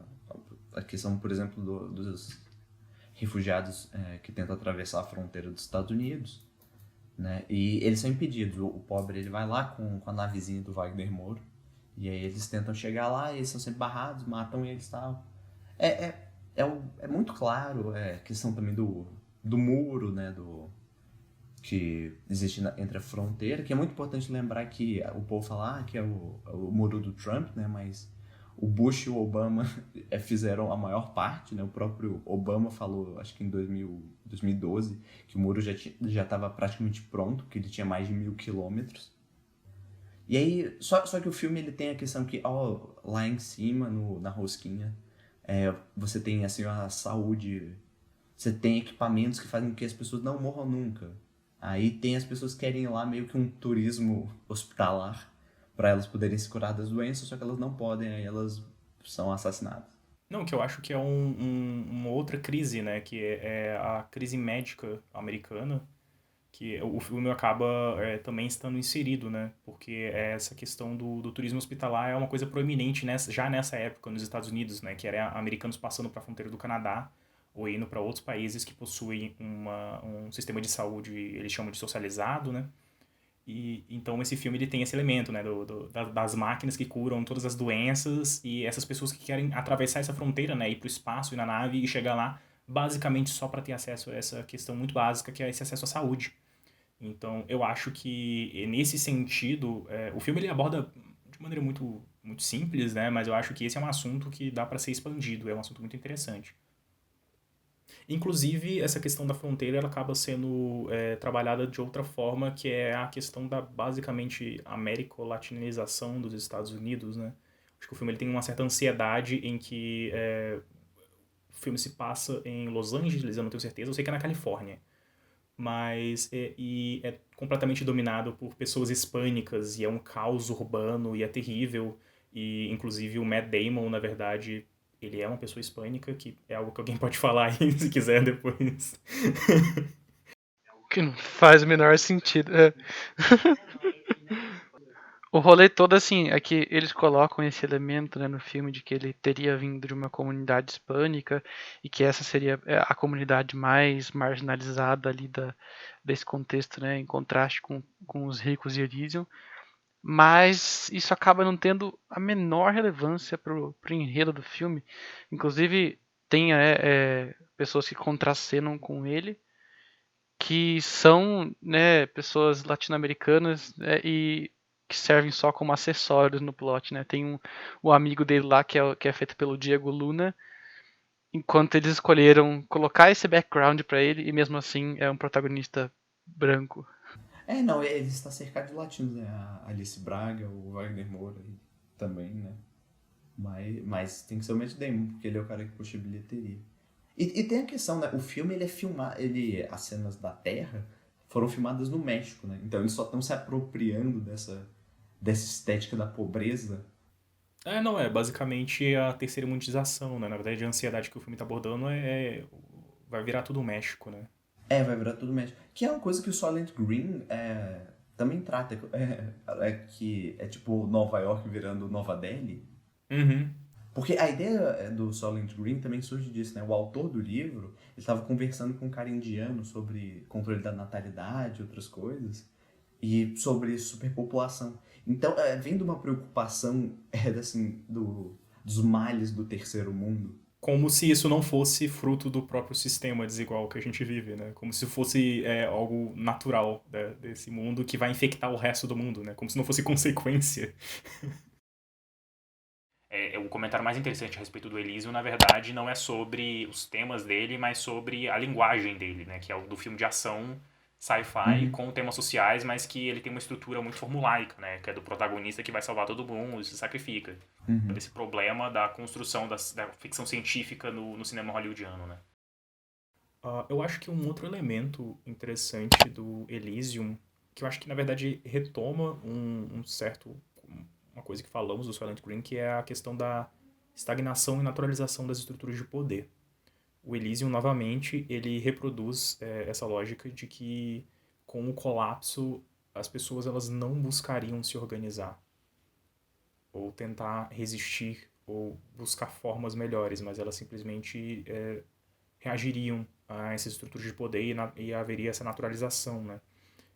A questão, por exemplo, dos refugiados que tentam atravessar a fronteira dos Estados Unidos, né? E eles são impedidos. O pobre ele vai lá com a navezinha do Wagner Moura. E aí eles tentam chegar lá e eles são sempre barrados, matam eles e tal. É muito claro a questão também do muro, né? Que existe entre a fronteira, que é muito importante lembrar que o povo fala que é o muro do Trump, né? Mas o Bush e o Obama fizeram a maior parte, né? O próprio Obama falou, acho que em 2012, que o muro já estava praticamente pronto, que ele tinha mais de 1.000 quilômetros. E aí, só que o filme ele tem a questão que, lá em cima, na rosquinha, você tem assim, a saúde, você tem equipamentos que fazem com que as pessoas não morram nunca. Aí tem as pessoas que querem ir lá meio que um turismo hospitalar para elas poderem se curar das doenças, só que elas não podem, aí elas são assassinadas. Não, que eu acho que é uma outra crise, né? Que é a crise médica americana, que o filme acaba também estando inserido, né? Porque essa questão do turismo hospitalar é uma coisa proeminente já nessa época nos Estados Unidos, né? Que era americanos passando para a fronteira do Canadá ou indo para outros países que possuem um sistema de saúde, eles chamam de socializado, né? E então esse filme ele tem esse elemento, né, das máquinas que curam todas as doenças e essas pessoas que querem atravessar essa fronteira, né, ir para o espaço, ir na nave e chegar lá basicamente só para ter acesso a essa questão muito básica que é esse acesso à saúde. Então eu acho que nesse sentido o filme ele aborda de maneira muito simples, né, mas eu acho que esse é um assunto que dá para ser expandido, é um assunto muito interessante. Inclusive, essa questão da fronteira ela acaba sendo trabalhada de outra forma, que é a questão da, basicamente, américo-latinização dos Estados Unidos, né? Acho que o filme ele tem uma certa ansiedade em que o filme se passa em Los Angeles, eu não tenho certeza, eu sei que é na Califórnia. Mas e é completamente dominado por pessoas hispânicas e é um caos urbano e é terrível. E inclusive o Matt Damon, na verdade, ele é uma pessoa hispânica, que é algo que alguém pode falar aí se quiser depois. Que não faz o menor sentido. É. O rolê todo, assim, é que eles colocam esse elemento, né, no filme de que ele teria vindo de uma comunidade hispânica e que essa seria a comunidade mais marginalizada ali desse contexto, né, em contraste com os ricos de Elysium. Mas isso acaba não tendo a menor relevância pro enredo do filme. Inclusive, tem pessoas que contracenam com ele, que são, né, pessoas latino-americanas, né, e que servem só como acessórios no plot, né? Tem o amigo dele lá que é feito pelo Diego Luna, enquanto eles escolheram colocar esse background pra ele e mesmo assim é um protagonista branco. Não, ele está cercado de latinos, né? A Alice Braga, o Wagner Moura também, né? Mas tem que ser o Matt Damon, porque ele é o cara que puxa a bilheteria. E tem a questão, né? O filme, ele é filmado... As cenas da Terra foram filmadas no México, né? Então eles só estão se apropriando dessa estética da pobreza. Não, é basicamente a terceira monetização, né? Na verdade, a ansiedade que o filme tá abordando vai virar tudo México, né? Vai virar tudo México. Que é uma coisa que o Soylent Green também trata. Que é tipo Nova York virando Nova Delhi. Uhum. Porque a ideia do Soylent Green também surge disso, né? O autor do livro, ele estava conversando com um cara indiano sobre controle da natalidade e outras coisas, e sobre superpopulação. Então, vem de uma preocupação, assim, dos males do terceiro mundo. Como se isso não fosse fruto do próprio sistema desigual que a gente vive, né? Como se fosse algo natural, né, desse mundo que vai infectar o resto do mundo, né? Como se não fosse consequência. O comentário mais interessante a respeito do Elysium, na verdade, não é sobre os temas dele, mas sobre a linguagem dele, né? Que é o do filme de ação sci-fi Uhum. com temas sociais, mas que ele tem uma estrutura muito formulaica, né? Que é do protagonista que vai salvar todo mundo e se sacrifica. Uhum. Esse problema da construção da ficção científica no cinema hollywoodiano, né? Eu acho que um outro elemento interessante do Elysium, que eu acho que na verdade retoma uma coisa que falamos do Silent Green, que é a questão da estagnação e naturalização das estruturas de poder. O Elysium, novamente, ele reproduz essa lógica de que com o colapso as pessoas elas não buscariam se organizar ou tentar resistir ou buscar formas melhores, mas elas simplesmente reagiriam a essas estruturas de poder e haveria essa naturalização, né?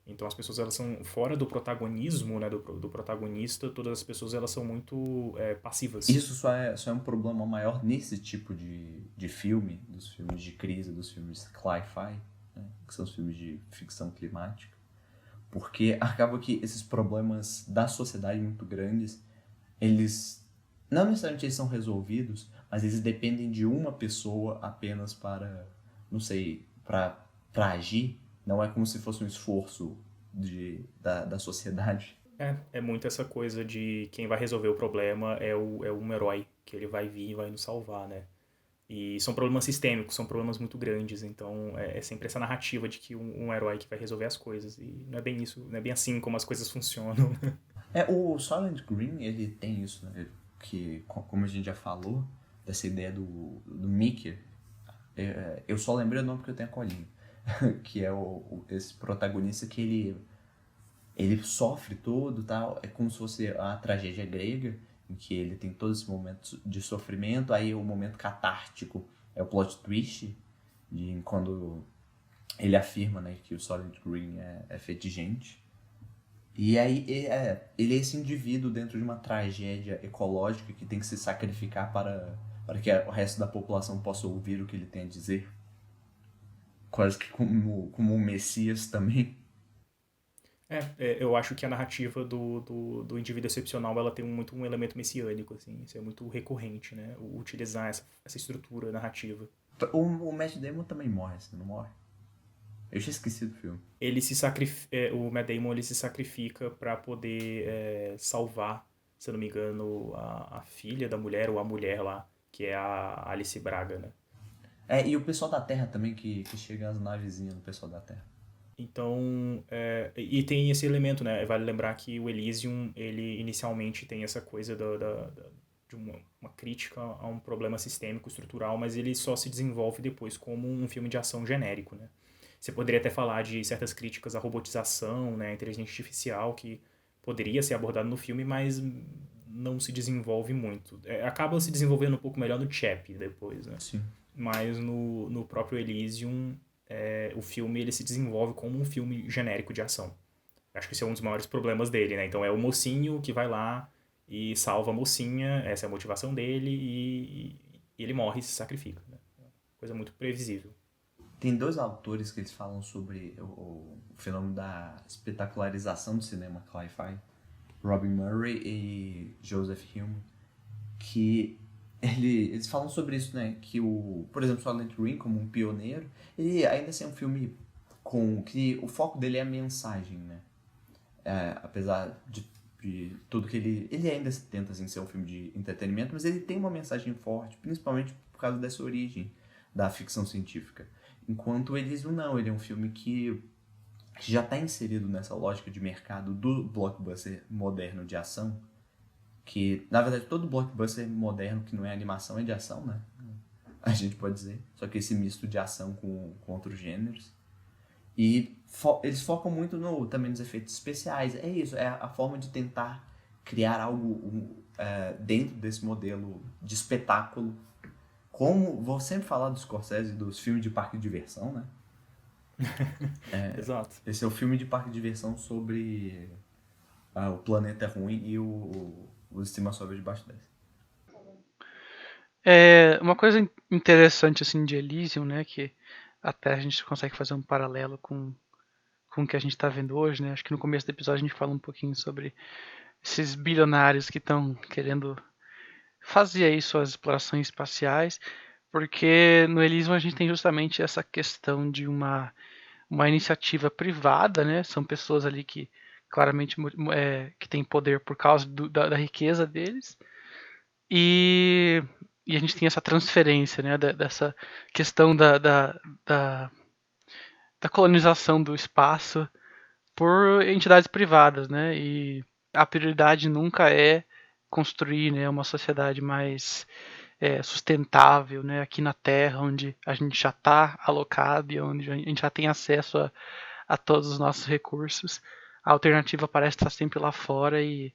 Então as pessoas elas são fora do protagonismo, né, do protagonista, todas as pessoas elas são muito passivas. Isso só é um problema maior nesse tipo de filme, dos filmes de crise, dos filmes sci-fi, né? Que são os filmes de ficção climática. Porque acaba que esses problemas da sociedade muito grandes, eles não necessariamente eles são resolvidos, mas eles dependem de uma pessoa apenas para, não sei, para agir. Não é como se fosse um esforço da sociedade. É muito essa coisa de quem vai resolver o problema é um herói, que ele vai vir e vai nos salvar, né? E são problemas sistêmicos, são problemas muito grandes, então é sempre essa narrativa de que um herói que vai resolver as coisas. E não é bem isso, não é bem assim como as coisas funcionam. O Silent Green, ele tem isso, né? Que, como a gente já falou, dessa ideia do Mickey. Eu só lembrei o nome porque eu tenho a colinha. Que é esse protagonista que ele sofre todo, tal. É como se fosse a tragédia grega, em que ele tem todos esses momentos de sofrimento. Aí o momento catártico é o plot twist, quando ele afirma, né, que o Silent Green é feito de gente. E aí ele é esse indivíduo dentro de uma tragédia ecológica que tem que se sacrificar para que o resto da população possa ouvir o que ele tem a dizer. Quase que como um Messias também. Eu acho que a narrativa do indivíduo excepcional ela tem um elemento messiânico, assim, isso é muito recorrente, né? Utilizar essa estrutura narrativa. O Matt Damon também morre, você não morre? Eu tinha esquecido do filme. O Matt Damon ele se sacrifica pra poder salvar, se eu não me engano, a filha da mulher ou a mulher lá, que é a Alice Braga, né? E o pessoal da Terra também, que chega as navezinhas do pessoal da Terra. Então, e tem esse elemento, né? Vale lembrar que o Elysium, ele inicialmente tem essa coisa de uma crítica a um problema sistêmico, estrutural, mas ele só se desenvolve depois como um filme de ação genérico, né? Você poderia até falar de certas críticas à robotização, né? À inteligência artificial, que poderia ser abordado no filme, mas não se desenvolve muito. Acaba se desenvolvendo um pouco melhor no Chap depois, né? Sim. Mas no próprio Elysium, o filme ele se desenvolve como um filme genérico de ação. Acho que esse é um dos maiores problemas dele, né? Então é o mocinho que vai lá e salva a mocinha, essa é a motivação dele, e ele morre e se sacrifica, né? Coisa muito previsível. Tem dois autores que eles falam sobre o fenômeno da espetacularização do cinema sci-fi, Robin Murray e Joseph Hillman, que eles falam sobre isso, né? Que por exemplo, Silent Ring, como um pioneiro, ele ainda assim é um filme com que o foco dele é a mensagem, né? Apesar de tudo que ele ainda tenta assim, ser um filme de entretenimento, mas ele tem uma mensagem forte, principalmente por causa dessa origem da ficção científica. Enquanto Elysium não, ele é um filme que já está inserido nessa lógica de mercado do blockbuster moderno de ação, que na verdade todo blockbuster moderno que não é animação é de ação, né? A gente pode dizer, só que esse misto de ação com outros gêneros. E eles focam muito também nos efeitos especiais. É isso, é a forma de tentar criar algo dentro desse modelo de espetáculo. Como vou sempre falar dos Scorsese e dos filmes de parque de diversão, né? Exato. Esse é o filme de parque de diversão sobre o planeta ruim e o sistema sobe debaixo desse. Uma coisa interessante assim de Elysium, né, que até a gente consegue fazer um paralelo com o que a gente está vendo hoje, né? Acho que no começo do episódio a gente fala um pouquinho sobre esses bilionários que estão querendo fazer aí suas explorações espaciais, porque no Elysium a gente tem justamente essa questão de uma iniciativa privada, né? São pessoas ali que claramente que têm poder por causa da riqueza deles, e, e a gente tem essa transferência, né? Dessa questão da, da colonização do espaço por entidades privadas, né? E a prioridade nunca é construir, né, uma sociedade mais sustentável, né, aqui na Terra, onde a gente já está alocado e onde a gente já tem acesso a todos os nossos recursos. A alternativa parece estar sempre lá fora e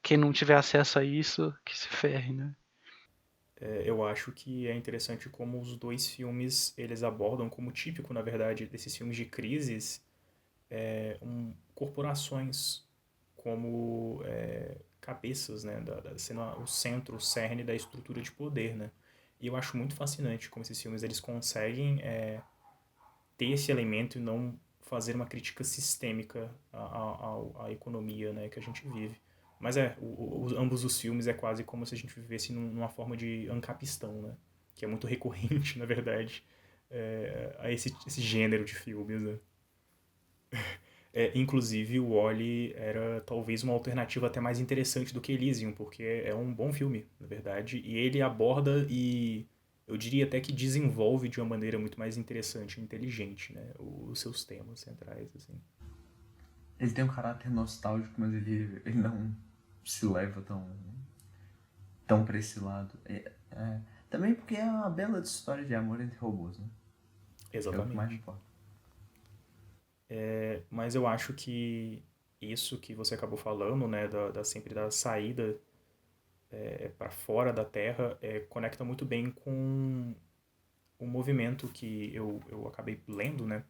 quem não tiver acesso a isso, que se ferre, né? Eu acho que é interessante como os dois filmes eles abordam como típico, na verdade, desses filmes de crises, corporações como cabeças, né, sendo o centro, o cerne da estrutura de poder, né? E eu acho muito fascinante como esses filmes eles conseguem ter esse elemento e não fazer uma crítica sistêmica à economia, né, que a gente vive. Mas ambos os filmes é quase como se a gente vivesse numa forma de ancapistão, né? Que é muito recorrente, na verdade, a esse gênero de filmes, né? Inclusive, o Wall-E era talvez uma alternativa até mais interessante do que Elysium, porque é um bom filme, na verdade, e ele aborda e eu diria até que desenvolve de uma maneira muito mais interessante e inteligente, né, os seus temas centrais, assim. Ele tem um caráter nostálgico, mas ele não se leva tão pra esse lado. Também porque é uma bela história de amor entre robôs, né? É o que mais Exatamente. importa. Mas eu acho que isso que você acabou falando, né, sempre da saída para fora da Terra, conecta muito bem com o movimento que eu acabei lendo, né,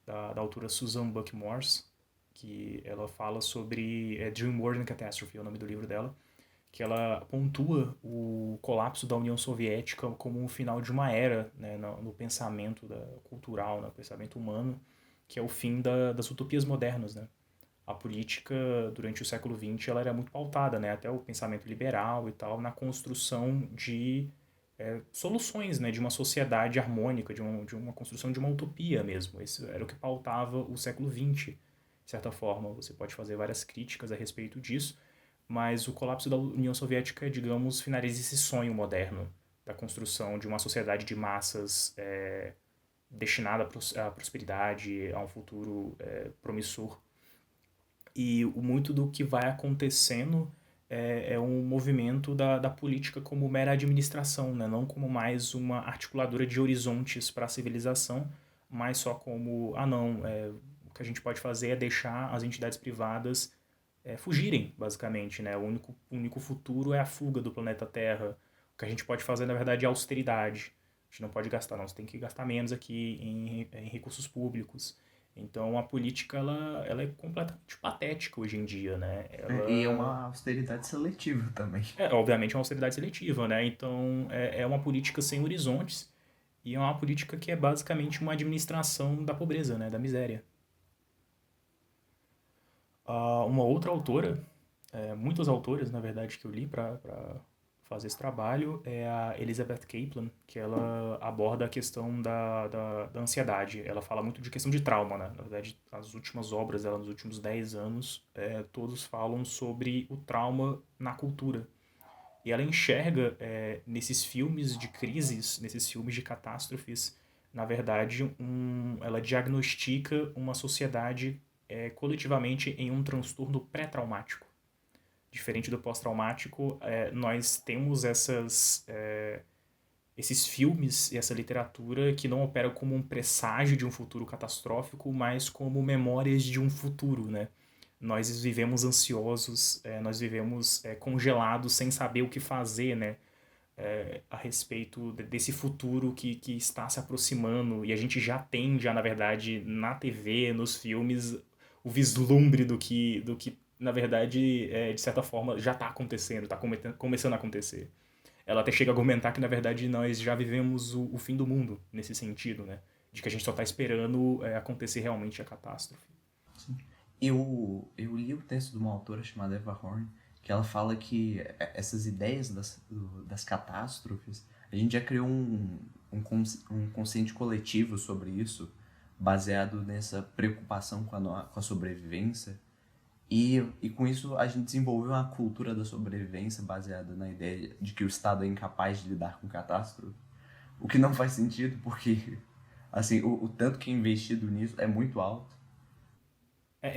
da autora Susan Buck-Morss, que ela fala sobre Dream World and Catastrophe, é o nome do livro dela, que ela pontua o colapso da União Soviética como o final de uma era, né, no pensamento cultural, no pensamento humano, que é o fim das utopias modernas, né? A política durante o século XX ela era muito pautada, né, até o pensamento liberal e tal, na construção de soluções, né, de uma sociedade harmônica, de uma construção de uma utopia mesmo. Esse era o que pautava o século XX, de certa forma. Você pode fazer várias críticas a respeito disso, mas o colapso da União Soviética, digamos, finaliza esse sonho moderno da construção de uma sociedade de massas destinada à prosperidade, a um futuro promissor. E muito do que vai acontecendo é um movimento da política como mera administração, né? Não como mais uma articuladora de horizontes para a civilização, mas só como, não, o que a gente pode fazer é deixar as entidades privadas fugirem, basicamente, né? O único futuro é a fuga do planeta Terra. O que a gente pode fazer, na verdade, é austeridade. A gente não pode gastar, não. Você tem que gastar menos aqui em recursos públicos. Então, a política, ela é completamente patética hoje em dia, né? E é uma austeridade seletiva também. Obviamente, é uma austeridade seletiva, né? Então, é uma política sem horizontes e é uma política que é basicamente uma administração da pobreza, né? Da miséria. Uma outra autora, muitas autoras, na verdade, que eu li para fazer esse trabalho, é a Elizabeth Kaplan, que ela aborda a questão da ansiedade. Ela fala muito de questão de trauma, né? Na verdade, as últimas obras dela, nos últimos 10 anos, todos falam sobre o trauma na cultura. E ela enxerga nesses filmes de crises, nesses filmes de catástrofes, na verdade, ela diagnostica uma sociedade coletivamente em um transtorno pré-traumático. Diferente do pós-traumático, nós temos esses filmes e essa literatura que não opera como um presságio de um futuro catastrófico, mas como memórias de um futuro, né? Nós vivemos ansiosos, nós vivemos congelados, sem saber o que fazer, né? A respeito desse futuro que está se aproximando e a gente já tem, já na verdade, na TV, nos filmes, o vislumbre do que na verdade, de certa forma, já está acontecendo, está começando a acontecer. Ela até chega a argumentar que, na verdade, nós já vivemos o fim do mundo, nesse sentido, né? De que a gente só está esperando acontecer realmente a catástrofe. Sim. Eu li o texto de uma autora chamada Eva Horn, que ela fala que essas ideias das catástrofes, a gente já criou um consciente coletivo sobre isso, baseado nessa preocupação com a sobrevivência. E com isso a gente desenvolveu uma cultura da sobrevivência baseada na ideia de que o Estado é incapaz de lidar com catástrofe. O que não faz sentido, porque assim, o tanto que é investido nisso é muito alto.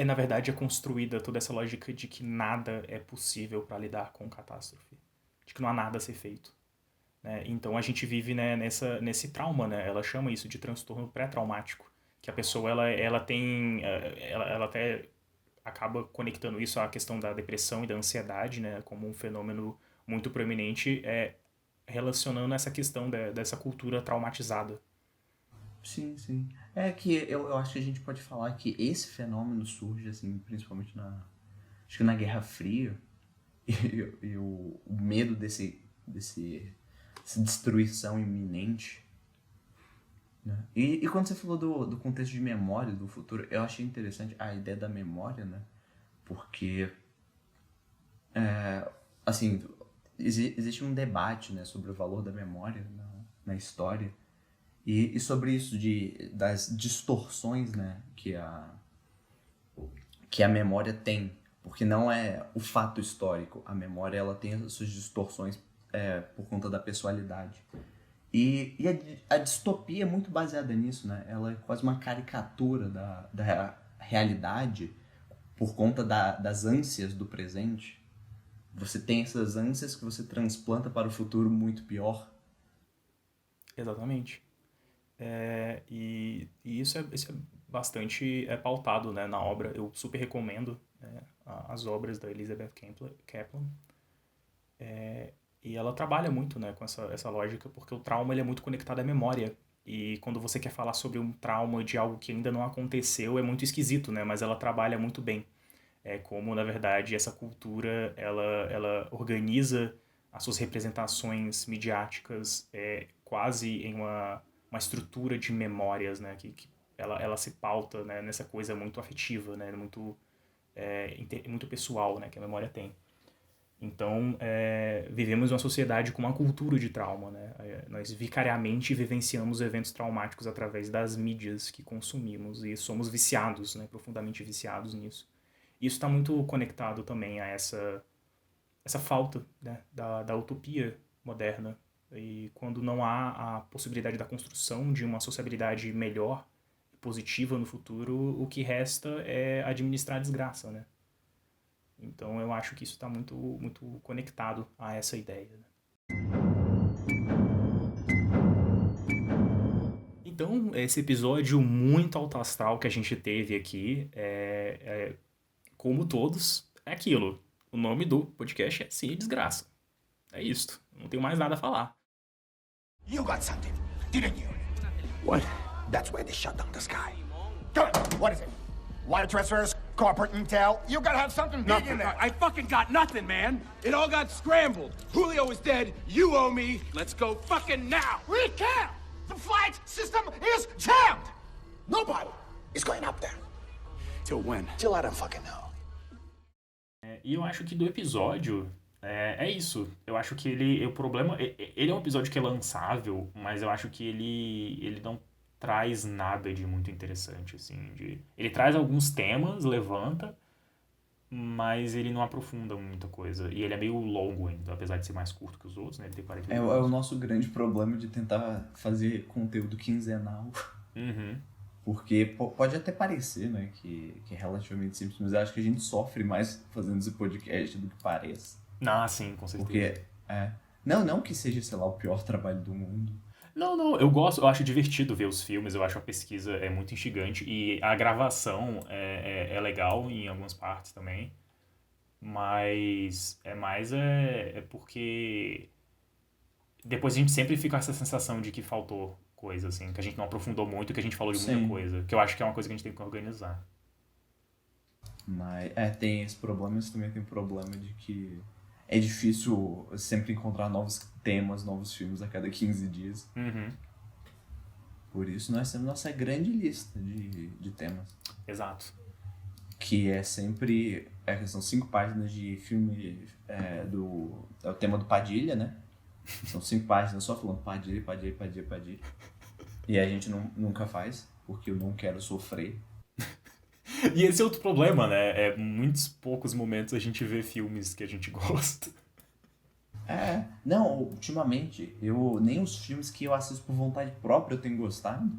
Na verdade, é construída toda essa lógica de que nada é possível para lidar com catástrofe. De que não há nada a ser feito. Né? Então a gente vive, né, nesse trauma, né? Ela chama isso de transtorno pré-traumático. Que a pessoa, ela tem... ela até acaba conectando isso à questão da depressão e da ansiedade, né? Como um fenômeno muito proeminente, relacionando essa questão dessa cultura traumatizada. Sim, sim. É que eu acho que a gente pode falar que esse fenômeno surge, assim, principalmente acho que na Guerra Fria, e o medo dessa destruição iminente. Né? E quando você falou do contexto de memória, do futuro, eu achei interessante a ideia da memória, né? Porque, assim, existe um debate, né, sobre o valor da memória na história. E sobre isso das distorções, né, que a memória tem. Porque não é o fato histórico. A memória, ela tem as suas distorções por conta da pessoalidade. E a distopia é muito baseada nisso, né? Ela é quase uma caricatura da realidade por conta das ânsias do presente. Você tem essas ânsias que você transplanta para o futuro muito pior. Exatamente. E isso é bastante pautado, né, na obra. Eu super recomendo, né, as obras da Elizabeth Kaplan. E ela trabalha muito, né, com essa lógica, porque o trauma ele é muito conectado à memória. E quando você quer falar sobre um trauma de algo que ainda não aconteceu, é muito esquisito, né? Mas ela trabalha muito bem. É como, na verdade, essa cultura, ela organiza as suas representações midiáticas quase em uma estrutura de memórias, né? Que ela se pauta, né, nessa coisa muito afetiva, né? Muito pessoal, né? Que a memória tem. Então, vivemos uma sociedade com uma cultura de trauma, né? Nós vicariamente vivenciamos eventos traumáticos através das mídias que consumimos e somos viciados, né? Profundamente viciados nisso. Isso está muito conectado também a essa falta, né? da utopia moderna. E quando não há a possibilidade da construção de uma sociabilidade melhor, positiva no futuro, o que resta é administrar a desgraça, né? Então eu acho que isso está muito, muito conectado a essa ideia. Então, esse episódio muito alto astral que a gente teve aqui, como todos, é aquilo. O nome do podcast é Sim, Desgraça. É isso. Não tenho mais nada a falar. You got something, didn't you? What? That's why they shut down the sky. Come on, what is it? Wire transfers, corporate intel. You gotta have something big in there. I fucking got nothing, man. It all got scrambled. Julio is dead. You owe me. Let's go fucking now. We can't. The flight system is jammed. Nobody is going up there. Till when? Till I don't fucking know. E eu acho que do episódio é isso. Eu acho que o problema, ele é um episódio que é lançável, mas eu acho que ele não traz nada de muito interessante, assim. Ele traz alguns temas, levanta, mas ele não aprofunda muita coisa. E ele é meio longo ainda, apesar de ser mais curto que os outros, né? Ele tem 40 É minutos. o nosso grande problema de tentar fazer conteúdo quinzenal. Uhum. Porque pode até parecer, né, que é relativamente simples, mas eu acho que a gente sofre mais fazendo esse podcast do que parece. Ah, sim, com certeza. Porque, não que seja, sei lá, o pior trabalho do mundo. Não, eu acho divertido ver os filmes, eu acho a pesquisa muito instigante e a gravação é legal em algumas partes também, mas é porque depois a gente sempre fica com essa sensação de que faltou coisa, assim, que a gente não aprofundou muito, que a gente falou de muita Sim. coisa, que eu acho que é uma coisa que a gente tem que organizar. Mas tem esse problema, mas também tem o problema de que é difícil sempre encontrar novos temas, novos filmes a cada 15 dias. Uhum. Por isso nós temos nossa grande lista de temas. Exato. Que é sempre... são 5 páginas de filme é o tema do Padilha, né? São 5 páginas só falando Padilha. E a gente nunca faz, porque eu não quero sofrer. E esse é outro problema, né? Muitos poucos momentos a gente vê filmes que a gente gosta. Não, ultimamente, nem os filmes que eu assisto por vontade própria eu tenho gostado.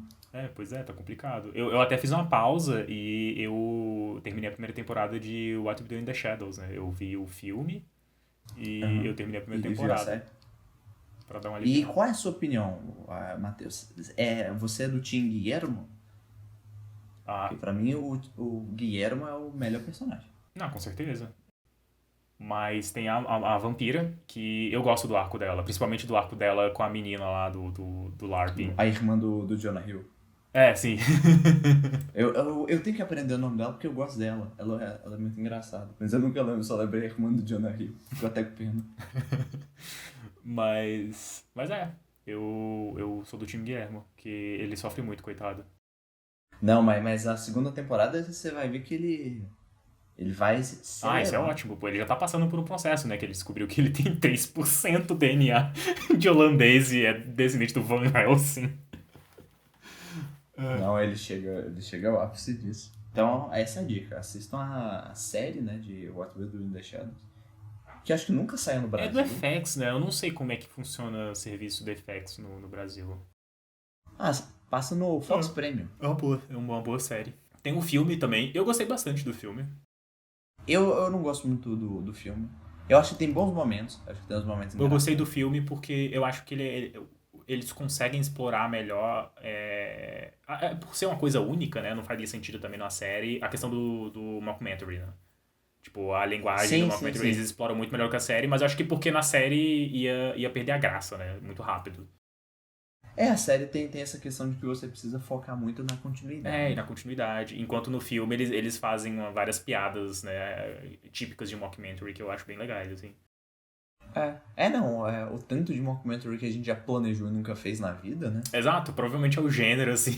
Pois é, tá complicado. Eu até fiz uma pausa e eu terminei a primeira temporada de What We Do in the Shadows, né? Eu vi o filme e eu terminei a primeira E viu a temporada. série? Pra dar uma E aliviada. qual é a sua opinião, Matheus? Você é do Team Guillermo? Ah, Porque pra mim o Guillermo é o melhor personagem. não, com certeza. Mas tem a vampira, que eu gosto do arco dela, principalmente do arco dela com a menina lá do LARP. A irmã do Jonah Hill. Sim. Eu tenho que aprender o nome dela porque eu gosto dela. Ela é muito engraçada. Mas eu nunca lembro, só lembrei a irmã do Jonah Hill. Fico até com pena. Mas eu sou do time Guillermo, que ele sofre muito, coitado. Não, mas a segunda temporada você vai ver que ele vai ser... Isso é ótimo, pô. Ele já tá passando por um processo, né? Que ele descobriu que ele tem 3% DNA de holandês e é descendente do Van Helsing. Não, ele chega ao ápice disso. Então, essa é a dica. Assistam a série, né, de What We Do in the Shadows. Que acho que nunca saiu no Brasil. É do FX, né? Eu não sei como é que funciona o serviço do FX no Brasil. Passa no Fox Premium. É uma boa série. Tem um filme também. Eu gostei bastante do filme. Eu não gosto muito do filme. Eu acho que tem bons momentos. Acho que tem uns momentos Eu gostei do filme porque eu acho que eles conseguem explorar melhor... por ser uma coisa única, né? Não faria sentido também na série. A questão do mockumentary, né? Tipo, a linguagem do mockumentary eles exploram muito melhor que a série. Mas eu acho que porque na série ia perder a graça, né? Muito rápido. A série tem essa questão de que você precisa focar muito na continuidade. E na continuidade. Enquanto no filme eles fazem várias piadas, né, típicas de mockumentary que eu acho bem legais, assim. O tanto de mockumentary que a gente já planejou e nunca fez na vida, né? Exato, provavelmente é o gênero, assim.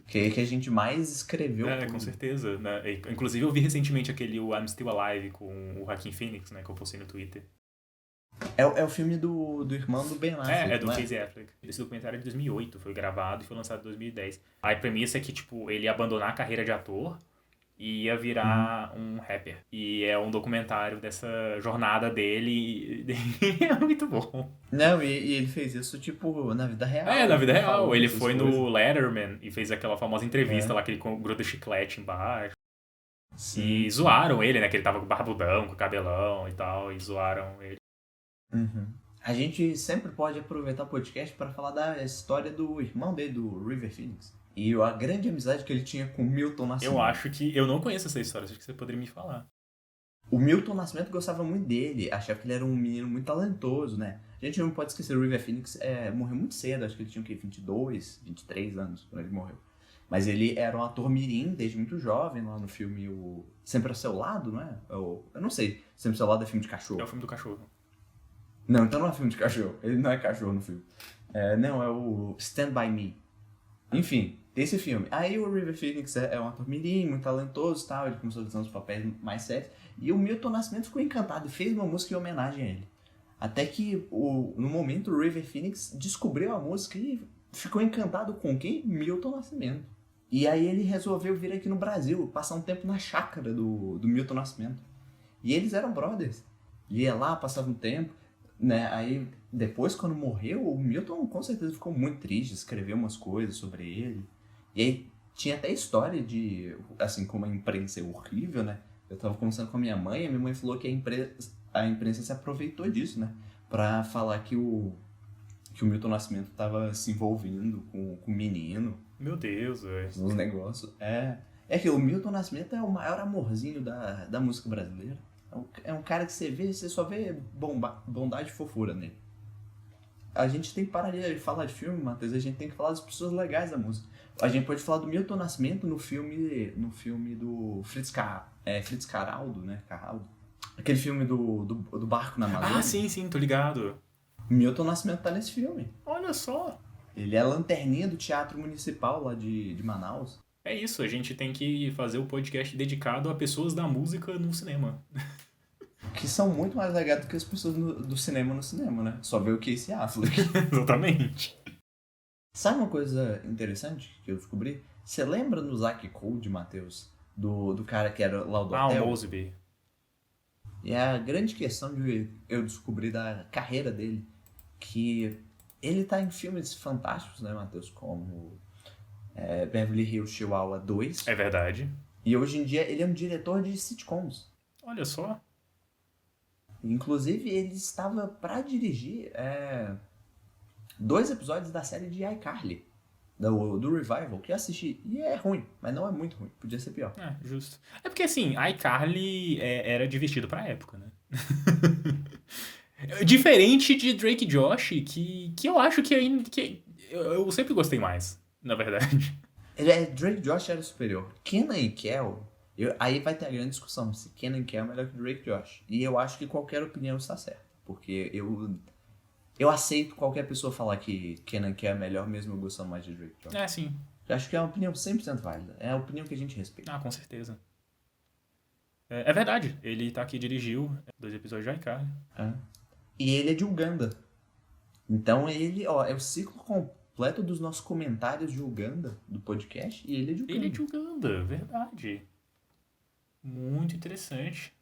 Que a gente mais escreveu. Com certeza. Né? Inclusive, eu vi recentemente aquele o I'm Still Alive com o Joaquin Phoenix, né? Que eu postei no Twitter. É o filme do irmão do Ben Affleck, É do Casey Affleck. Esse documentário é de 2008, foi gravado e foi lançado em 2010. A premissa é que, tipo, ele ia abandonar a carreira de ator e ia virar um rapper. E é um documentário dessa jornada dele. É muito bom. Não, e ele fez isso, tipo, na vida real. Na vida real. Ele foi coisas. no Letterman e fez aquela famosa entrevista lá que ele gruda chiclete embaixo. Sim. E zoaram ele, né? Que ele tava com barbudão, com cabelão e tal. E zoaram ele. Uhum. A gente sempre pode aproveitar o podcast para falar da história do irmão dele, do River Phoenix. E a grande amizade que ele tinha com o Milton Nascimento. Eu acho que... Eu não conheço essa história, acho que você poderia me falar. O Milton Nascimento gostava muito dele, achava que ele era um menino muito talentoso, né? A gente não pode esquecer, o River Phoenix morreu muito cedo, acho que ele tinha 22, 23 anos quando ele morreu. Mas ele era um ator mirim desde muito jovem, lá no filme o Sempre ao Seu Lado, não é? Eu não sei, Sempre ao Seu Lado é filme de cachorro. É o filme do cachorro. Não, então não é filme de cachorro, ele não é cachorro no filme. Não, é o Stand By Me. Enfim, tem esse filme. Aí o River Phoenix é um ator mirim, muito talentoso e tal, ele começou a fazer uns papéis mais sérios. E o Milton Nascimento ficou encantado e fez uma música em homenagem a ele. Até que, no momento, o River Phoenix descobriu a música e ficou encantado com quem? Milton Nascimento. E aí ele resolveu vir aqui no Brasil, passar um tempo na chácara do Milton Nascimento. E eles eram brothers. Ia lá, passava um tempo, né? Aí, depois, quando morreu, o Milton com certeza ficou muito triste, escreveu umas coisas sobre ele. E aí, tinha até história de, assim, como a imprensa é horrível, né? Eu tava conversando com a minha mãe falou que a imprensa se aproveitou disso, né? Pra falar que o Milton Nascimento tava se envolvendo com o menino. Meu Deus, velho. Uns negócios. É que o Milton Nascimento é o maior amorzinho da música brasileira. É um cara que você só vê bondade e fofura nele. A gente tem que parar de falar de filme, Matheus, a gente tem que falar das pessoas legais da música. A gente pode falar do Milton Nascimento no filme do Fritz Caraldo, né? Caraldo. Aquele filme do barco na Amazônia. Ah, sim, tô ligado. Milton Nascimento tá nesse filme. Olha só. Ele é a lanterninha do Teatro Municipal lá de Manaus. É isso, a gente tem que fazer o podcast dedicado a pessoas da música no cinema. Que são muito mais legais do que as pessoas do cinema no cinema, né? Só ver o Casey Affleck. Exatamente. Sabe uma coisa interessante que eu descobri? Você lembra no Zack Code, Matheus? Do cara que era lá do hotel? O Mosby. E a grande questão de eu descobrir da carreira dele, que ele tá em filmes fantásticos, né, Matheus? Como Beverly Hills Chihuahua 2. É verdade. E hoje em dia ele é um diretor de sitcoms. Olha só. Inclusive, ele estava para dirigir 2 episódios da série de iCarly, do Revival, que eu assisti. E é ruim, mas não é muito ruim. Podia ser pior. Justo. É porque, assim, iCarly era divertido pra época, né? Diferente de Drake e Josh, que eu acho que eu sempre gostei mais, na verdade. Drake e Josh era superior. Kenan e Kel... aí vai ter a grande discussão se Kenan e Kel é melhor que Drake e Josh. E eu acho que qualquer opinião está certa. Porque eu aceito qualquer pessoa falar que Kenan e Kel é melhor, mesmo eu gostando mais de Drake e Josh. Sim. Eu acho que é uma opinião 100% válida. É a opinião que a gente respeita. Com certeza. É verdade. Ele tá aqui, dirigiu 2 episódios de iCarly. E ele é de Uganda. Então ele, é o ciclo completo dos nossos comentários de Uganda, do podcast, e ele é de Uganda. Ele é de Uganda, verdade. Muito interessante.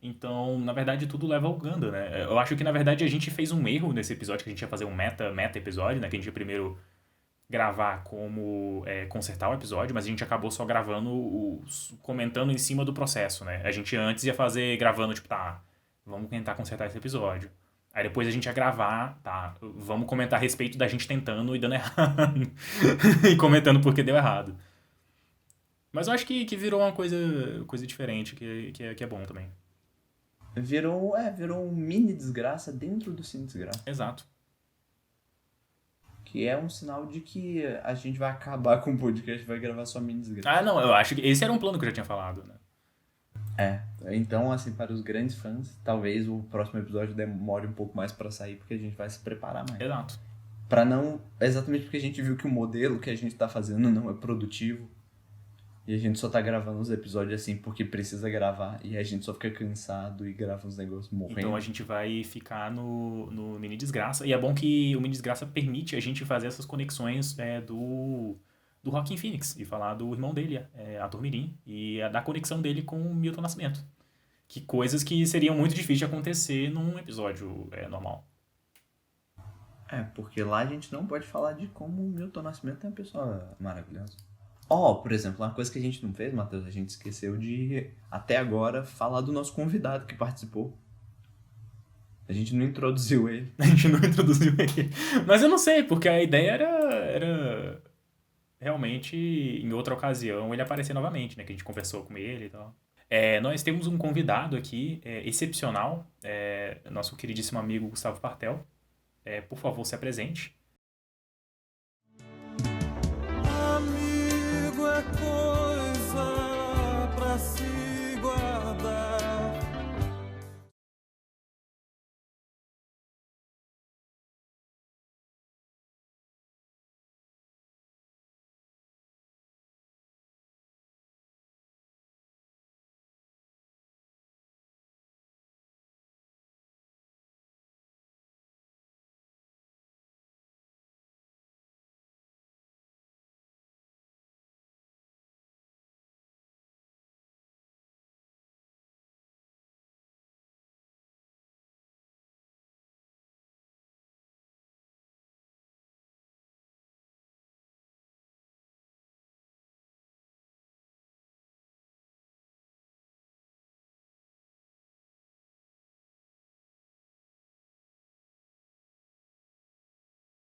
Então, na verdade, tudo leva a Uganda, né? Eu acho que, na verdade, a gente fez um erro nesse episódio, que a gente ia fazer um meta episódio, né? Que a gente ia primeiro gravar como consertar o episódio, mas a gente acabou só gravando, comentando em cima do processo, né? A gente antes ia fazer gravando, tipo, vamos tentar consertar esse episódio. Aí depois a gente ia gravar, vamos comentar a respeito da gente tentando e dando errado. E comentando porque deu errado. Mas eu acho que virou uma coisa diferente, que é bom também. Virou um mini desgraça dentro do Cine Desgraça. Exato. Que é um sinal de que a gente vai acabar com o podcast e vai gravar só mini desgraça. Não, eu acho que esse era um plano que eu já tinha falado, né? Então, assim, para os grandes fãs, talvez o próximo episódio demore um pouco mais pra sair, porque a gente vai se preparar mais. Exato. Pra não... Exatamente porque a gente viu que o modelo que a gente tá fazendo não é produtivo. E a gente só tá gravando os episódios assim porque precisa gravar. E a gente só fica cansado e grava uns negócios morrendo. Então a gente vai ficar no Mini Desgraça. E é bom que o Mini Desgraça permite a gente fazer essas conexões do Joaquin Phoenix. E falar do irmão dele, Arthur Mirim. E da conexão dele com o Milton Nascimento. Que coisas que seriam muito difíceis de acontecer num episódio normal. Porque lá a gente não pode falar de como o Milton Nascimento é uma pessoa maravilhosa. Por exemplo, uma coisa que a gente não fez, Matheus, a gente esqueceu de, até agora, falar do nosso convidado que participou. A gente não introduziu ele. A gente não introduziu ele. Mas eu não sei, porque a ideia era realmente, em outra ocasião, ele aparecer novamente, né? Que a gente conversou com ele e tal. Nós temos um convidado aqui, excepcional, nosso queridíssimo amigo Gustavo Partel. Por favor, se apresente. Amigo é